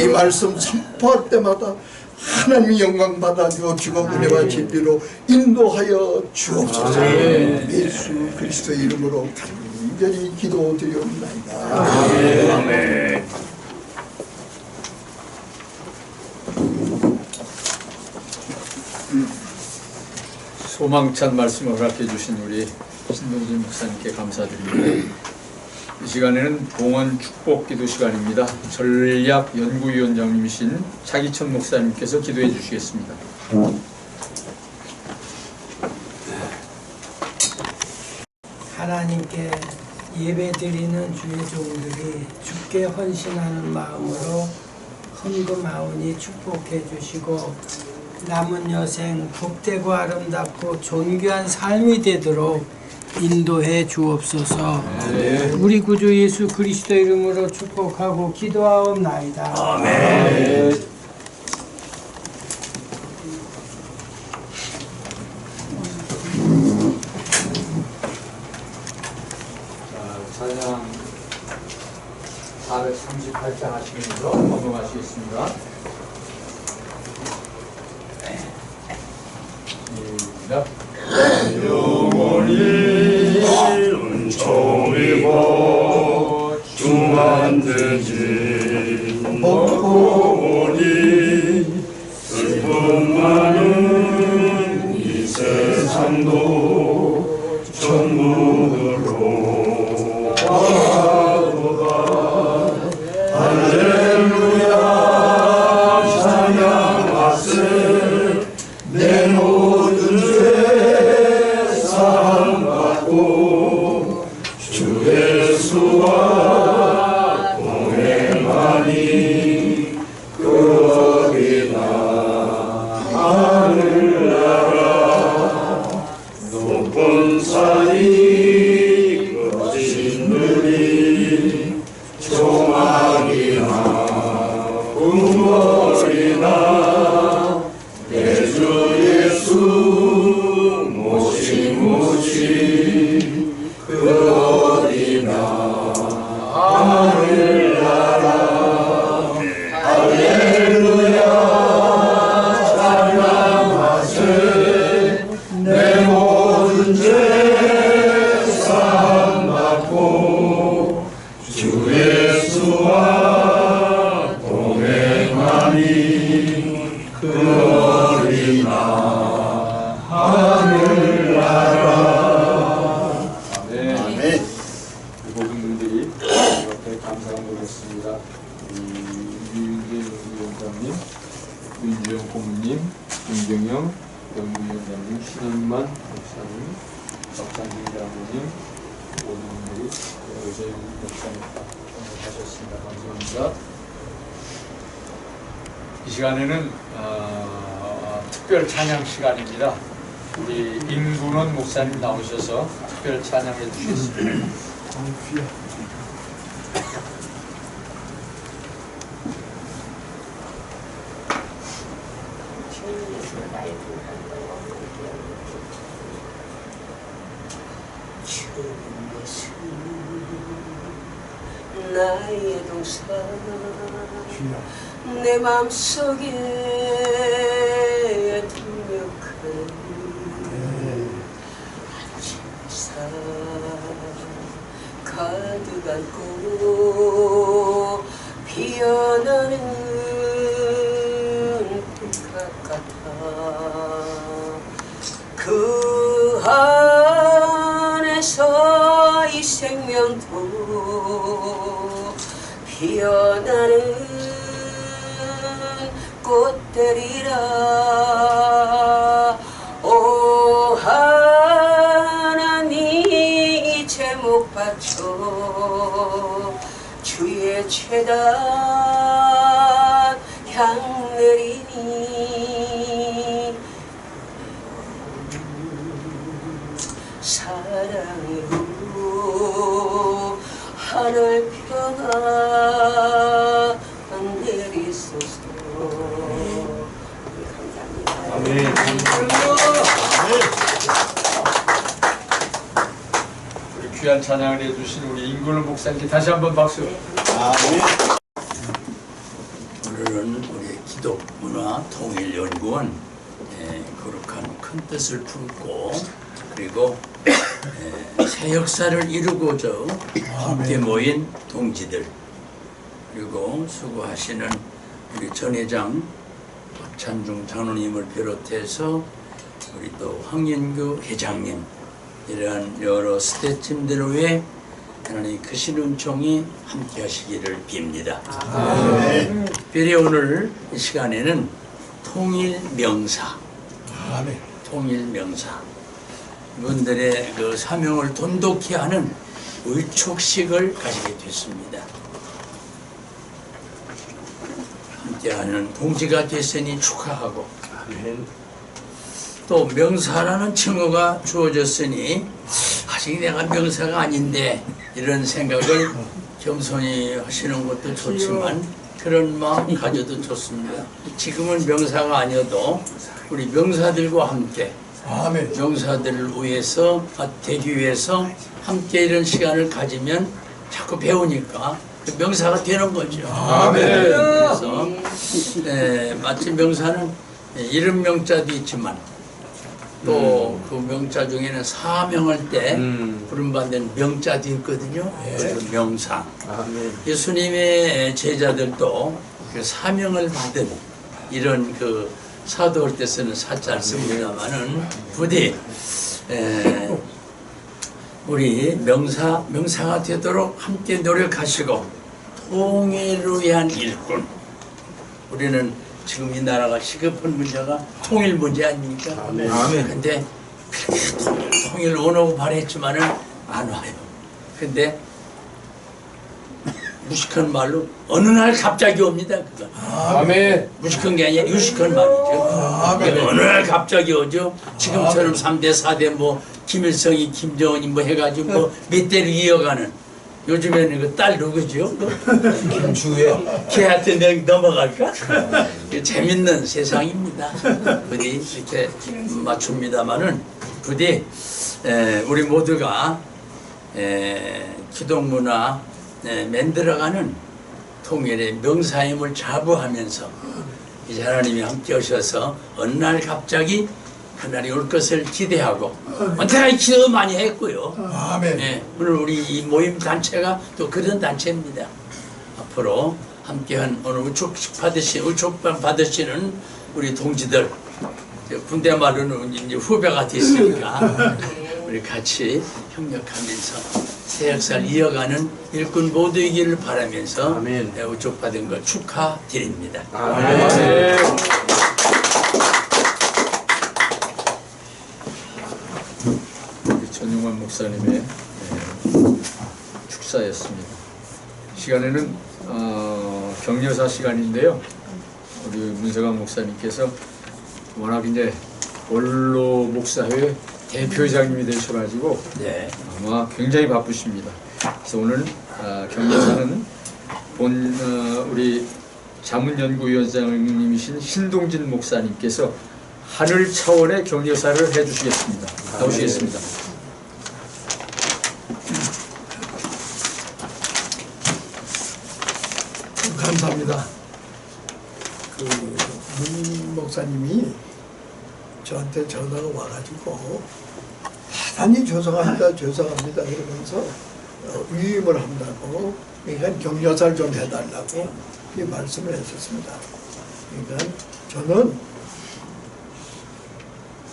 이 말씀 선포할 때마다 하나님이 영광 받아 주옵시고 은혜와 진리로 인도하여 주옵소서. 예수 그리스도의 이름으로 간절히 기도드리옵나이다. 아멘. 소망찬 말씀을 허락해 주신 우리 신동진 목사님께 감사드립니다. 이 시간에는 봉헌 축복 기도 시간입니다. 전략연구위원장님이신 차기천 목사님께서 기도해 주시겠습니다. 하나님께 예배드리는 주의 종들이 주께 헌신하는 마음으로 헌금하오니 축복해 주시고 남은 여생 복되고 아름답고 존귀한 삶이 되도록 인도해 주옵소서. 우리 구주 예수 그리스도 이름으로 축복하고 기도하옵나이다. 아멘. 찬양 438장 하시면서 건너가시겠습니다. 시작. 영원히 은총이고 주만드신 복고니 슬픔 많은 이 세상도 천국으로 가도다. 할렐루야 찬양하세 내 모든 죄 사함받고 주 예수와 동행하니 거기나 하늘나라 높은 산이 거친 들이 조막이나 궁궐이나 내 주 예수 모시 그 어디나 하늘나라 할렐루야 찬양하세 내 모든 죄 사함받고 주 예수와 동행하니 그 어디나 하늘나라. 아멘. 이 모든 분들이 이렇게 감사한 거겠습니다. 윤재영 위원장님, 윤주영 고문님, 김경영 연구위원장님, 신원만 목사님, 박상진 장로님, 모든 분들이 의제용 목사님 하셨습니다. 감사합니다. 이 시간에는 특별 찬양 시간입니다. 우리 임근원 목사님 나오셔서 특별 찬양해 주시겠습니다. 나의 동산 내 맘속에 동력한 아침사 가득 안고 피어나는 꽃 같아 그 안에서 이 생명도 피어나는 꽃들이라 오 하나님 이 제목 바쳐 주의 최단 향 내리니 사랑으로 하늘 평안 내리소서. 우리 귀한 찬양을 해주신 우리 임근원 목사님께 다시 한번 박수. 오늘은 우리 기독문화통일연구원 거룩한 큰 뜻을 품고 그리고 새 역사를 이루고자 함께 모인 동지들 그리고 수고하시는 우리 전 회장 박찬중 장로님을 비롯해서 우리 또 황인규 회장님 이러한 여러 스태프팀들을 위해 하나님 크신 은총이 함께 하시기를 빕니다. 특별히 오늘 이 시간에는 통일명사 통일명사 이분들의 그 사명을 돈독히 하는 의촉식을 가지게 됐습니다. 함께하는 동지가 됐으니 축하하고 또 명사라는 칭호가 주어졌으니 아직 내가 명사가 아닌데 이런 생각을 겸손히 하시는 것도 좋지만 그런 마음 가져도 좋습니다. 지금은 명사가 아니어도 우리 명사들과 함께 명사들을 위해서 되기 위해서 함께 이런 시간을 가지면 자꾸 배우니까 그 명사가 되는 거죠. 그래서 마치 명사는 이름 명자도 있지만 또 그 명자 중에는 사명할 때 부름받는 명자도 있거든요. 그 명사. 예수님의 제자들도 그 사명을 받은 이런 그 사도할 때 쓰는 사자를 씁니다만은 부디 우리 명사가 되도록 함께 노력하시고 통일을 위한 일꾼. 우리는 지금 이 나라가 시급한 문제가 통일 문제 아닙니까? 근데 그렇게 통일 원하고 바랬지만은 안 와요. 근데 무식한 말로 어느 날 갑자기 옵니다. 그거. 무식한 게 아니라 유식한 말이죠. 어느 날 갑자기 오죠. 지금처럼 3대 4대 뭐 김일성이 김정은이 뭐 해가지고 뭐 몇 대를 이어가는 요즘에는 그 딸 누구죠? 김주혜. 걔한테 넘어갈까? 재밌는 세상입니다. 부디 이렇게 맞춥니다만은 부디 우리 모두가 기독문화 만들어가는 통일의 명사임을 자부하면서 이제 하나님이 함께 하셔서 어느 날 갑자기 그날이 올 것을 기대하고 언제나 기도 많이 했고요. 오늘 우리 이 모임 단체가 또 그런 단체입니다. 앞으로 함께한 오늘 우촉반 받으시는 우리 동지들 군대 말로는 이제 후배가 됐으니까 우리 같이 협력하면서 새 역사를 이어가는 일꾼 모두이기를 바라면서 우촉받은 걸 축하드립니다. 목사님의 축사였습니다. 시간에는 격려사 시간인데요. 우리 문세광 목사님께서 워낙 이제 원로 목사회 대표회장님이 되셔가지고 네. 아마 굉장히 바쁘십니다. 그래서 오늘 격려사는 우리 자문연구위원장님이신 신동진 목사님께서 하늘 차원의 격려사를 해주시겠습니다. 나오시겠습니다. 감사합니다. 문 목사님이 저한테 전화가 와가지고 대단히 죄송합니다 그러면서 위임을 한다고, 그러니까 격려사를 좀 해달라고 이 말씀을 했었습니다. 그러니까 저는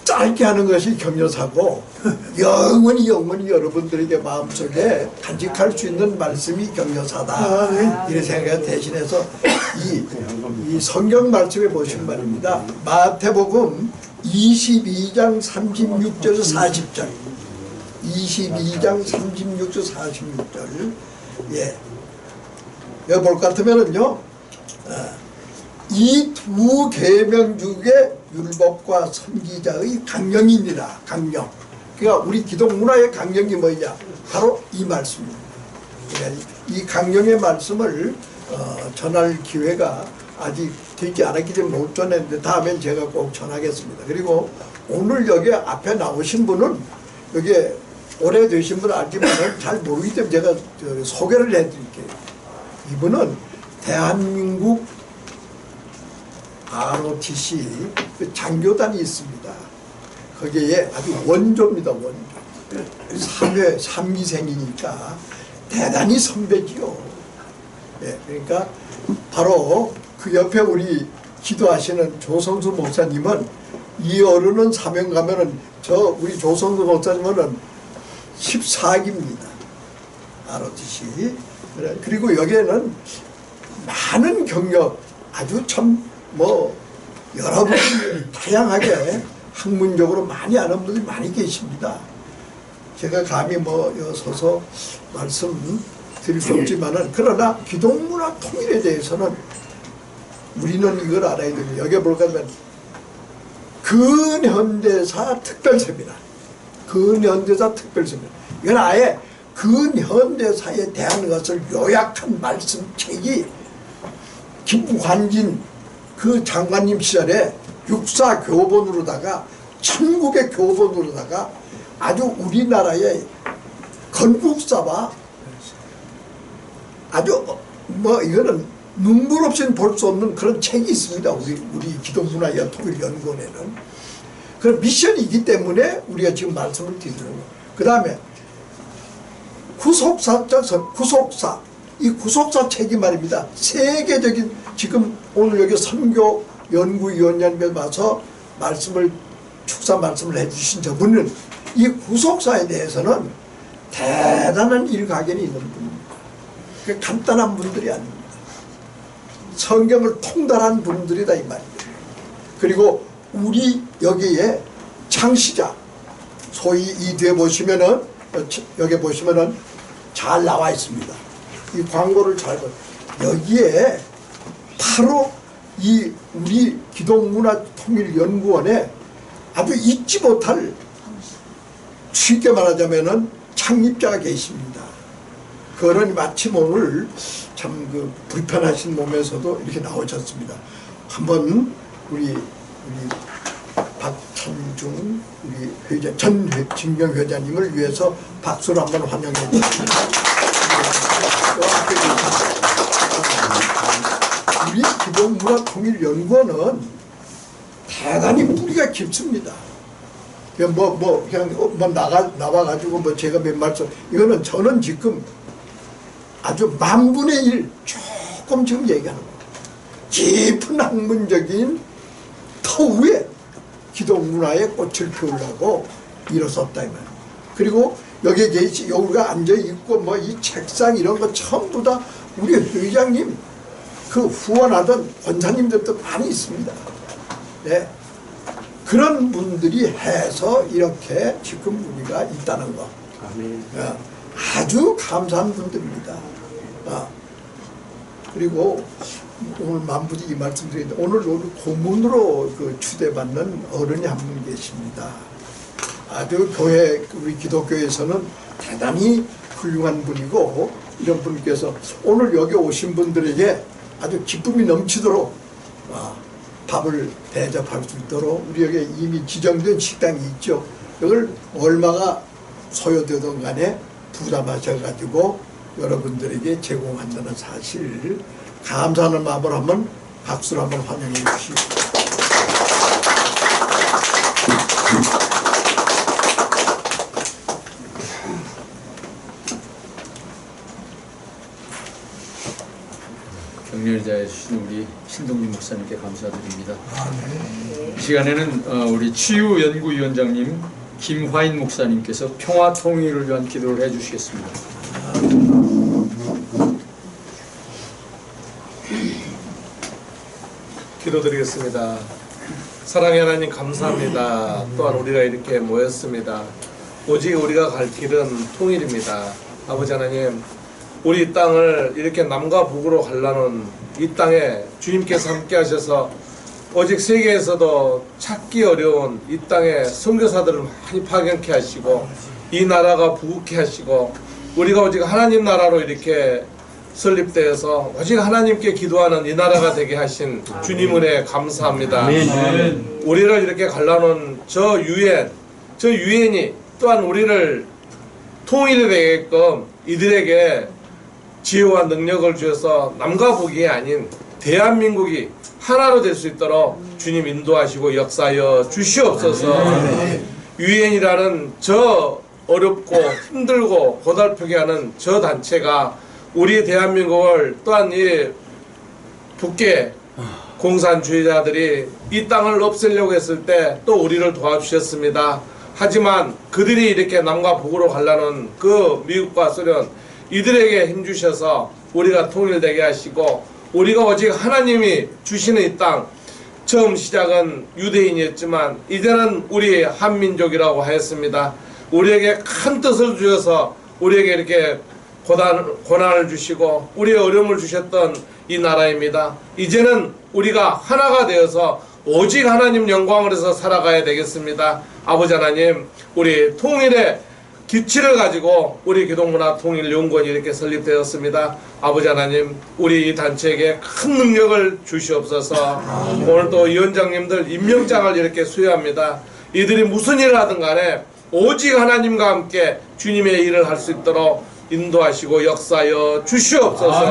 짧게 하는 것이 격려사고 영원히 여러분들에게 마음속에 간직할 수 있는 말씀이 격려사다, 이런 생각을 대신해서 이 성경 말씀에 보시면 말입니다. 마태복음 22장 36절 40절 22장 36절 46절 여기 볼 것 같으면은요, 이 두 계명 중에 율법과 선지자의 강령이니라. 강령. 그러니까 우리 기독 문화의 강령이 뭐냐? 바로 이 말씀입니다. 그러니까 이 강령의 말씀을 전할 기회가 아직 되지 않았기 때문에 못 전했는데 다음엔 제가 꼭 전하겠습니다. 그리고 오늘 여기 앞에 나오신 분은 여기 오래되신 분은 알지만 잘 모르기 때문에 제가 소개를 해드릴게요. 이분은 대한민국 ROTC 장교단이 있습니다. 거기에 아주 원조입니다. 원조. 3기생이니까 대단히 선배지요. 그러니까 바로 그 옆에 우리 기도하시는 조성수 목사님은, 이 어른은 사명 가면은 우리 조성수 목사님은 14기입니다. ROTC. 그리고 여기에는 많은 경력, 아주 참 여러분 다양하게 학문적으로 많이 아는 분들이 많이 계십니다. 제가 감히 서서 말씀 드릴 수 없지만은, 그러나 기독문화 통일에 대해서는 우리는 이걸 알아야 됩니다. 여기 볼까 하면 근현대사 특별세미나, 근현대사 특별세미나, 이건 아예 근현대사에 대한 것을 요약한 말씀책이 김관진 그 장관님 시절에 육사 교본으로다가, 천국의 교본으로다가 아주 우리나라의 건국사와 아주 이거는 눈물 없이는 볼 수 없는 그런 책이 있습니다. 우리 기독문화통일연구원에는. 그런 미션이기 때문에 우리가 지금 말씀을 드리는 거예요. 그 다음에 구속사, 이 구속사 책이 말입니다. 세계적인, 지금 오늘 여기 선교 연구위원장님에 와서 축사 말씀을 해주신 저분은 이 구속사에 대해서는 대단한 일가견이 있는 분입니다. 간단한 분들이 아닙니다. 성경을 통달한 분들이다 이 말입니다. 그리고 우리 여기에 창시자, 소위 이 뒤에 보시면은, 여기 보시면은 잘 나와 있습니다. 이 광고를 잘 보세요. 여기에 바로 이 우리 기독문화통일연구원에 아주 잊지 못할, 쉽게 말하자면은 창립자가 계십니다. 그러니 마침 오늘 참 불편하신 몸에서도 이렇게 나오셨습니다. 한번 우리 박찬중 우리 회장, 진경 회장님을 위해서 박수로 한번 환영해 주십니다. 우리 기독문화통일연구원은 대단히 뿌리가 깊습니다. 그냥 나와가지고 제가 몇 말씀, 이거는 저는 지금 아주 만분의 1 조금 지금 얘기하는 거예요. 깊은 학문적인 터위에 기독문화의 꽃을 피우려고 일어섰다 이 말이에요. 그리고 여기에 우리가 앉아있고 이 책상 이런 거 전부 다 우리 회장님 후원하던 권사님들도 많이 있습니다. 네. 그런 분들이 해서 이렇게 지금 우리가 있다는 거. 아주 감사한 분들입니다. 그리고 오늘 만부지 이 말씀드리는데 오늘 우리 고문으로 그 추대받는 어른이 한 분 계십니다. 아주 교회 우리 기독교에서는 대단히 훌륭한 분이고 이런 분께서 오늘 여기 오신 분들에게 아주 기쁨이 넘치도록 밥을 대접할 수 있도록 우리에게 이미 지정된 식당이 있죠. 이걸 얼마가 소요되던 간에 부담하셔가지고 여러분들에게 제공한다는 사실 감사하는 마음으로 한번 박수로 한번 환영해 주시고 격려자해 주신 우리 신동민 목사님께 감사드립니다. 이 시간에는 우리 치유연구위원장님 김화인 목사님께서 평화 통일을 위한 기도를 해주시겠습니다. 기도드리겠습니다. 사랑의 하나님 감사합니다. 또한 우리가 이렇게 모였습니다. 오직 우리가 갈 길은 통일입니다. 아버지 하나님, 우리 땅을 이렇게 남과 북으로 갈라는 이 땅에 주님께서 함께 하셔서 오직 세계에서도 찾기 어려운 이 땅에 선교사들을 많이 파견케 하시고 이 나라가 부흥케 하시고 우리가 오직 하나님 나라로 이렇게 설립되어서 오직 하나님께 기도하는 이 나라가 되게 하신 주님 은혜 감사합니다. 우리를 이렇게 갈라놓은 저 유엔이 또한 우리를 통일이 되게끔 이들에게 지혜와 능력을 주셔서 남과 북이 아닌 대한민국이 하나로 될 수 있도록 주님 인도하시고 역사하여 주시옵소서. 유엔이라는 저 어렵고 힘들고 고달프게 하는 저 단체가 우리 대한민국을 또한 이 북계 공산주의자들이 이 땅을 없애려고 했을 때 또 우리를 도와주셨습니다. 하지만 그들이 이렇게 남과 북으로 가려는 그 미국과 소련 이들에게 힘주셔서 우리가 통일되게 하시고 우리가 오직 하나님이 주시는 이 땅 처음 시작은 유대인이었지만 이제는 우리 한민족이라고 하였습니다. 우리에게 큰 뜻을 주셔서 우리에게 이렇게 고난을 주시고 우리의 어려움을 주셨던 이 나라입니다. 이제는 우리가 하나가 되어서 오직 하나님 영광을 해서 살아가야 되겠습니다. 아버지 하나님, 우리 통일의 기치를 가지고 우리 기독문화통일연구원이 이렇게 설립되었습니다. 아버지 하나님, 우리 이 단체에게 큰 능력을 주시옵소서. 오늘도 위원장님들 임명장을 이렇게 수여합니다. 이들이 무슨 일을 하든 간에 오직 하나님과 함께 주님의 일을 할 수 있도록 인도하시고 역사하여 주시옵소서.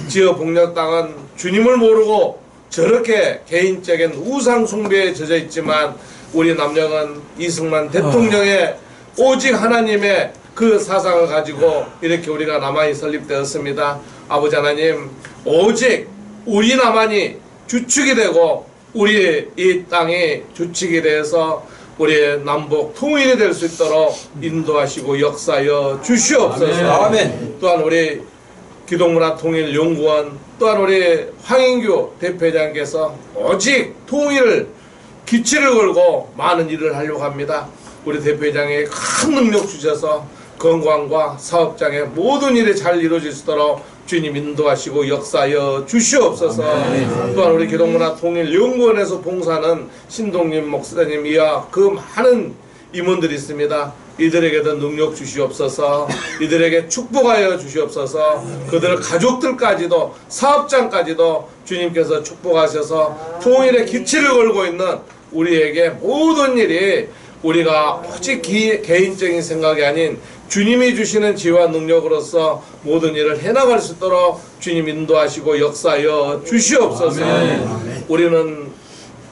지어 복력 땅은 주님을 모르고 저렇게 개인적인 우상 숭배에 젖어 있지만 우리 남영은 이승만 대통령의 오직 하나님의 그 사상을 가지고 이렇게 우리가 남한이 설립되었습니다. 아버지 하나님, 오직 우리 남한이 주축이 되고 우리 이 땅이 주축이 되어서 우리의 남북 통일이 될 수 있도록 인도하시고 역사하여 주시옵소서. 아멘. 또한 우리 기독문화통일연구원 또한 우리 황인규 대표장께서 오직 통일을 기치를 걸고 많은 일을 하려고 합니다. 우리 대표장에 큰 능력 주셔서 건강과 사업장의 모든 일이 잘 이루어질 수 있도록 주님 인도하시고 역사하여 주시옵소서. 또한 우리 기독문화통일연구원에서 봉사하는 신동림 목사님 이하 그 많은 임원들이 있습니다. 이들에게도 능력 주시옵소서. 이들에게 축복하여 주시옵소서. 그들 가족들까지도 사업장까지도 주님께서 축복하셔서 통일의 기치를 걸고 있는 우리에게 모든 일이 우리가 오직 개인적인 생각이 아닌 주님이 주시는 지혜와 능력으로서 모든 일을 해나갈 수 있도록 주님 인도하시고 역사하여 주시옵소서. 우리는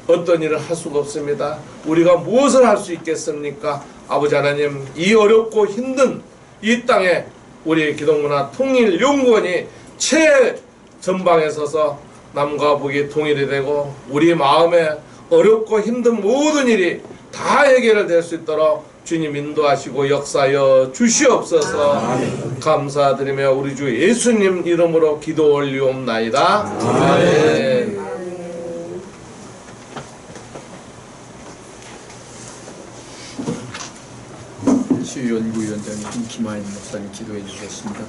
어떤 일을 할 수가 없습니다. 우리가 무엇을 할 수 있겠습니까? 아버지 하나님, 이 어렵고 힘든 이 땅에 우리 기독문화통일연구원이 최전방에 서서 남과 북이 통일이 되고 우리 마음에 어렵고 힘든 모든 일이 다 해결될 수 있도록 주님 인도하시고 역사하여 주시옵소서. 감사드리며 우리 주 예수님 이름으로 기도 올리옵나이다. 아멘. 치유연구위원장님. 김화인 목사님 기도해 주셨습니다.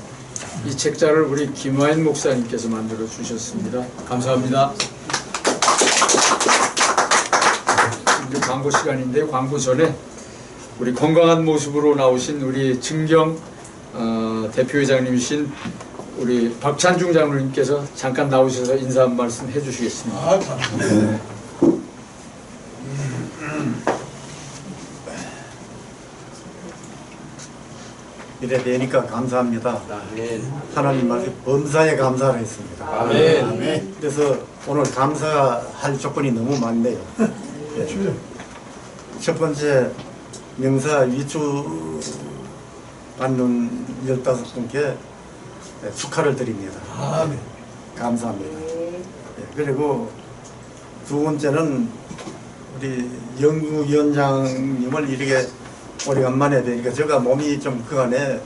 이 책자를 우리 김화인 목사님께서 만들어 주셨습니다. 감사합니다. 이제 광고 시간인데 광고 전에 우리 건강한 모습으로 나오신 우리 증경 대표회장님이신 우리 박찬중 장로님께서 잠깐 나오셔서 인사 한 말씀 해주시겠습니다. 이래 되니까 감사합니다. 하나님 말씀 범사에 감사를 했습니다. 아멘. 그래서 오늘 감사할 조건이 너무 많네요. 예. 첫 번째 명사 위축 받는 15분께 축하를 드립니다. 아멘. 감사합니다. 예. 그리고 두 번째는 우리 연구위원장님을 이렇게 오래간만에 뵈니까 제가 몸이 좀 그간에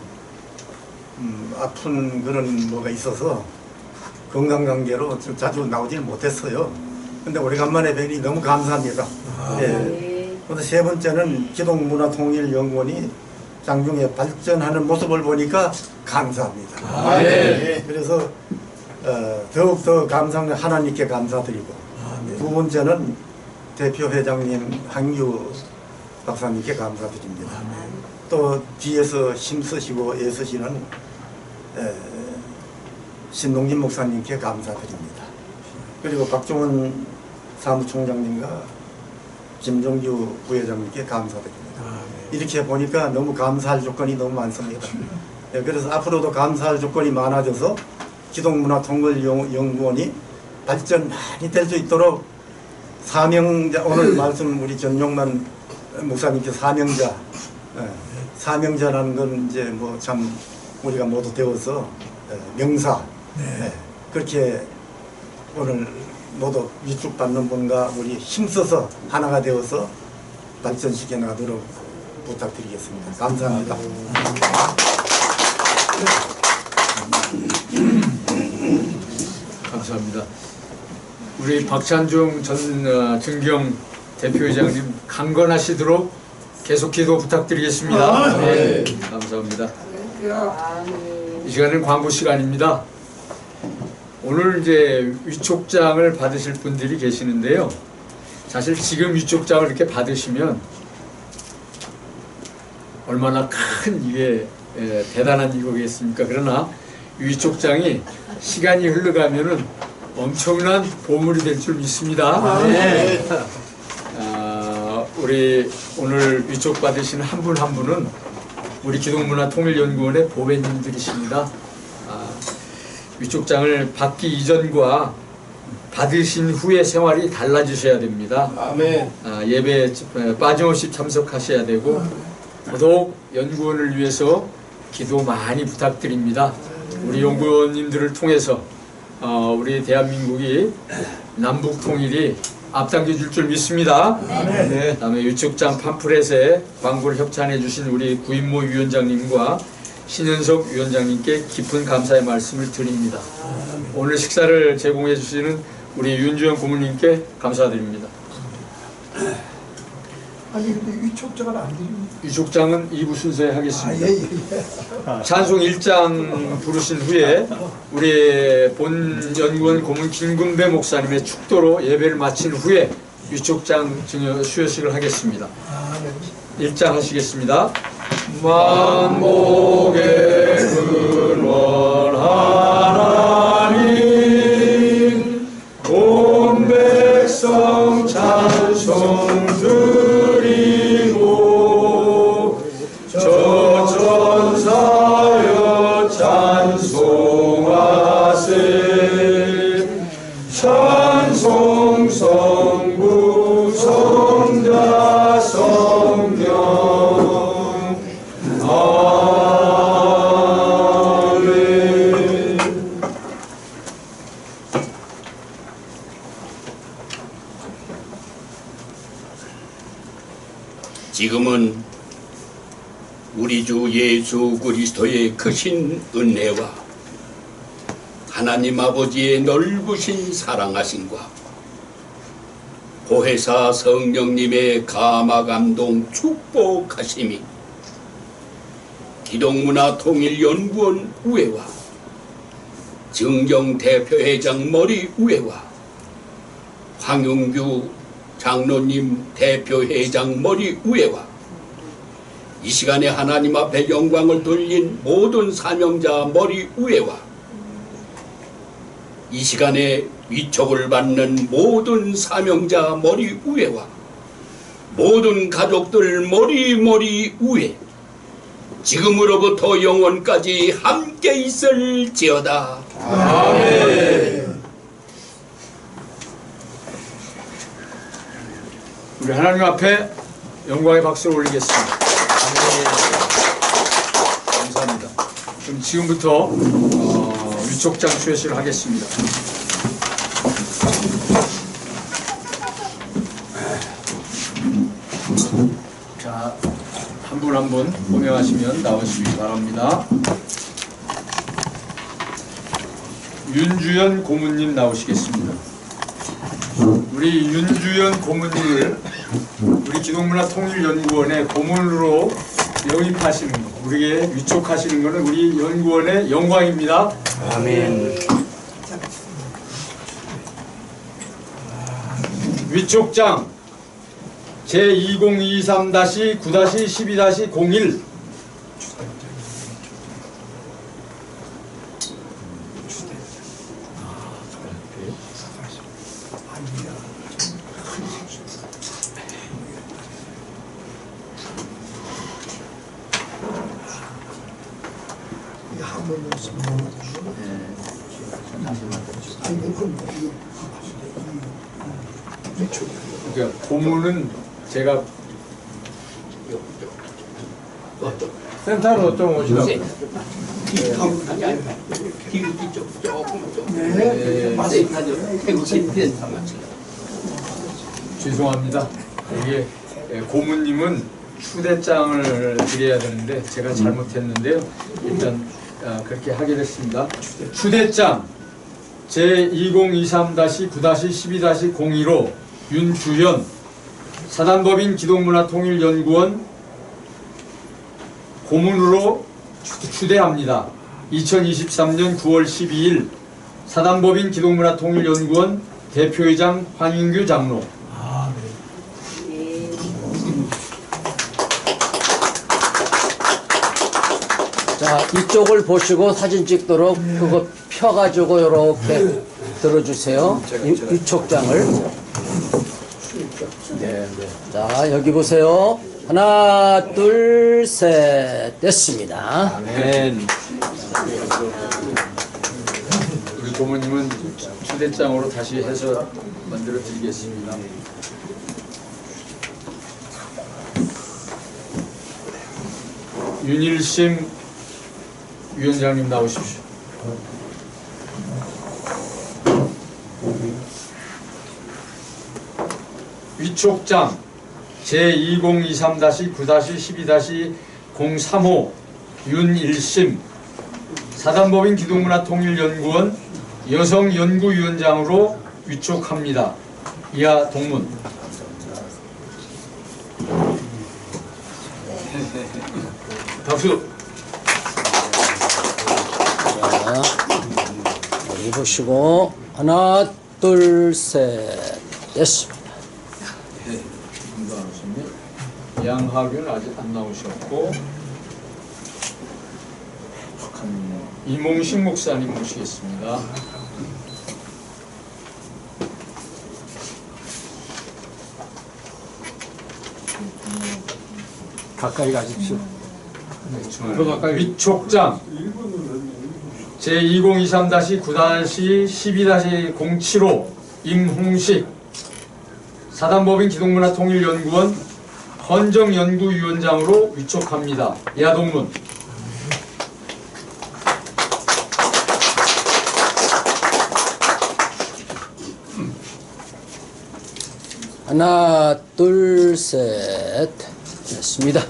아픈 그런 뭐가 있어서 건강관계로 좀 자주 나오질 못했어요. 근데 오래간만에 뵈니 너무 감사합니다. 예. 그래서 세 번째는 기독문화통일연구원이 장중에 발전하는 모습을 보니까 감사합니다. 예. 그래서 더욱더 감사합니다. 하나님께 감사드리고 두 번째는 대표 회장님 한규 박사님께 감사드립니다. 또 뒤에서 힘쓰시고 애쓰시는 신동진 목사님께 감사드립니다. 그리고 박종원 사무총장님과 김종규 부회장님께 감사드립니다. 이렇게 보니까 너무 감사할 조건이 너무 많습니다. 그래서 앞으로도 감사할 조건이 많아져서 기독문화통일연구원이 발전 많이 될 수 있도록 사명자, 오늘 말씀 우리 전용만 목사님께서 사명자라는 건 이제 뭐 참 우리가 모두 배워서 명사, 그렇게 오늘 모두 위축받는 분과 우리 힘써서 하나가 되어서 발전시켜 나가도록 부탁드리겠습니다. 감사합니다. 감사합니다. 우리 박찬중 전 증경 대표회장님 강건하시도록 계속 기도 부탁드리겠습니다. 네, 감사합니다. 이 시간은 광고 시간입니다. 오늘 이제 위촉장을 받으실 분들이 계시는데요. 사실 지금 위촉장을 이렇게 받으시면 얼마나 큰 이게 대단한 이거겠습니까? 그러나 위촉장이 시간이 흘러가면은 엄청난 보물이 될 줄 믿습니다. 네. 우리 오늘 위촉 받으신 한 분 한 분은 우리 기독문화통일연구원의 보배님들이십니다. 위촉장을 받기 이전과 받으신 후의 생활이 달라지셔야 됩니다. 아멘. 예배 빠짐없이 참석하셔야 되고 더더욱 연구원을 위해서 기도 많이 부탁드립니다. 우리 연구원님들을 통해서 우리 대한민국이 남북 통일이 앞당겨 줄 줄 믿습니다. 네. 다음에 위촉장 팜플렛에 광고를 협찬해 주신 우리 구인모 위원장님과 신현석 위원장님께 깊은 감사의 말씀을 드립니다. 오늘 식사를 제공해 주시는 우리 윤주영 고문님께 감사드립니다. 아니 근데 위촉장을 안 드립니다. 위촉장은 2부 순서에 하겠습니다. 찬송 1장 부르신 후에 우리 본 연구원 고문 김금배 목사님의 축도로 예배를 마친 후에 위촉장 수여식을 하겠습니다. 1장 하시겠습니다. 만복의 근원 하나님 온 백성 찬송 드리고 저 전사여 찬송하세 찬송 성부 성자 성령 아멘. 지금은 우리 주 예수 그리스도의 크신 은혜와 하나님 아버지의 넓으신 사랑하심과 보혜사 성령님의 감화 감동 축복하심이 기독문화통일연구원 우회와 정경 대표회장 머리 우회와 황용규 장로님 대표회장 머리 우회와 이 시간에 하나님 앞에 영광을 돌린 모든 사명자 머리 우회와 이 시간에 위촉을 받는 모든 사명자 머리 우회와 모든 가족들 머리 우회 지금으로부터 영원까지 함께 있을지어다. 아멘. 우리 하나님 앞에 영광의 박수를 올리겠습니다. 감사합니다. 그럼 지금부터 위촉장 수여식을 하겠습니다. 자, 한 분 한 분 호명하시면 나오시기 바랍니다. 윤주연 고문님 나오시겠습니다. 우리 윤주연 고문님을 우리 기독문화통일연구원의 고문으로 영입하시는 거, 우리에게 위촉하시는 것은 우리 연구원의 영광입니다. 아멘. 위촉장 제2023-9-12-01 그러니까 고문은 제가 센터로 좀 오시라고. 죄송합니다. 이게 고문님은 추대장을 드려야 되는데 제가 잘못했는데요. 일단 그렇게 하게 됐습니다. 추대장 제2023-9-12-02로 윤주연 사단법인 기독문화통일연구원 고문으로 추대합니다. 2023년 9월 12일 사단법인 기독문화통일연구원 대표회장 황인규 장로. 자, 이쪽을 보시고 사진 찍도록 그거 펴가지고 이렇게 들어주세요. 위촉장을. 네. 자, 여기 보세요. 하나, 둘, 셋. 됐습니다. 아멘. 우리 고모님은 추대장으로 다시 해서 만들어 드리겠습니다. 윤일심 위원장님 나오십시오. 위촉장 제2023-9-12-03호 윤일심 사단법인 기독문화통일연구원 여성연구위원장으로 위촉합니다. 이하 동문. 박수. 자, 여기 보시고 하나, 둘, 셋. 됐습니다. 양하균 아직 안 나오셨고 이몽식 목사님 모시겠습니다. 가까이 가십시오. 위촉장 제2023-9-12-07호 임홍식 사단법인 기독문화통일연구원 헌정연구위원장으로 위촉합니다. 야동문. 하나, 둘, 셋. 됐습니다.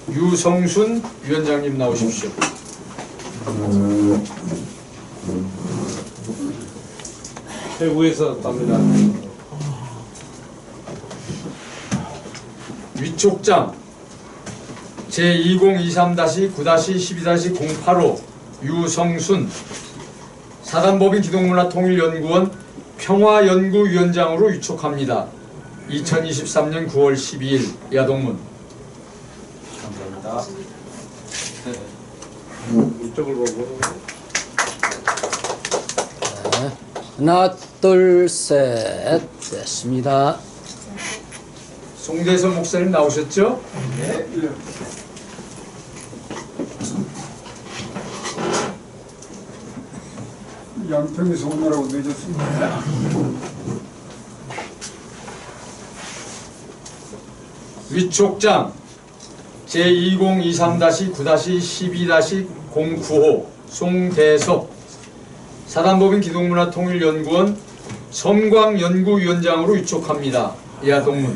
유성순 위원장님 나오십시오. 대구에서 갑니다. 위촉장 제2023-9-12-085 유성순 사단법인 기독문화통일연구원 평화연구위원장으로 위촉합니다. 2023년 9월 12일 야동문. 감사합니다. 이쪽을 보고. 네. 하나, 둘, 셋. 됐습니다. 송대선 목사님 나오셨죠? 네. 양평이 송나라고 맺었습니다. 위촉장 제2023-9-12-095 송대섭 사단법인 기독문화통일연구원 섬광연구위원장으로 위촉합니다. 이하 동문.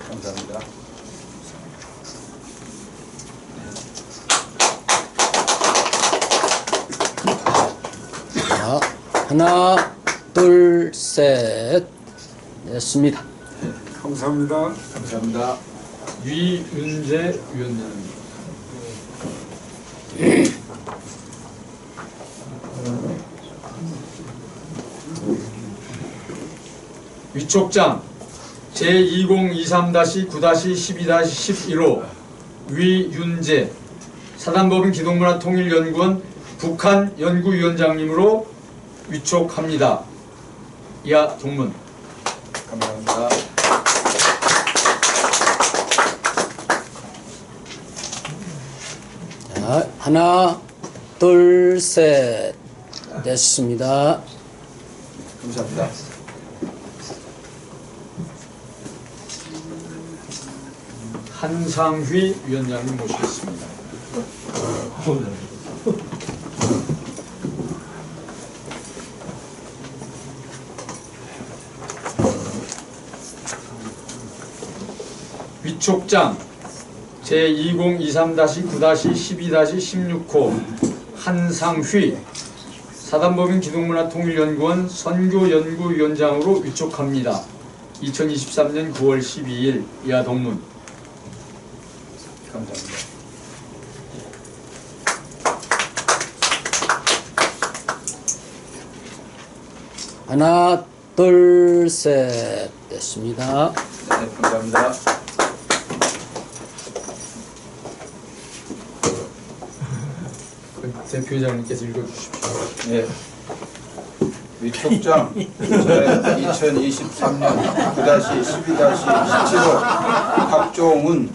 감사합니다. 자, 하나, 둘, 셋. 됐습니다. 감사합니다. 감사합니다. 위윤재 위원장입니다. 위촉장 제2023-9-12-11호 위윤재 사단법인 기독문화통일연구원 북한연구위원장님으로 위촉합니다. 이하 동문. 감사합니다. 자, 하나, 둘, 셋. 됐습니다. 감사합니다. 한상휘 위원장님 모시겠습니다. 위촉장 제2023-9-12-16호 한상휘 사단법인 기독문화통일연구원 선교연구위원장으로 위촉합니다. 2023년 9월 12일 이하 동문. 감사합니다. 하나, 둘, 셋. 됐습니다. 네, 감사합니다. 대표회장님께서 읽어주십시오. 네. 위촉장 제2023년 9-12-17호 박종훈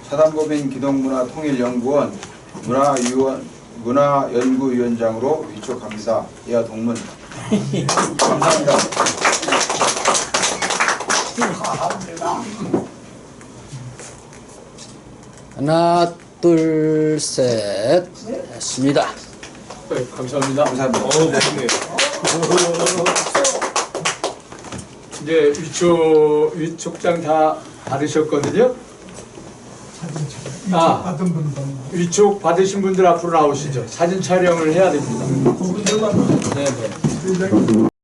사단법인 기독문화통일연구원 문화연구위원장으로 위촉합니다. 이하 동문. 감사합니다. 하나, 둘, 셋. 됐습니다. 네, 감사합니다. 감사합니다. 이제 위촉장 다 받으셨거든요. 받은 분도 위촉 받으신 분들 앞으로 나오시죠. 사진 촬영을 해야 됩니다. 네, 네.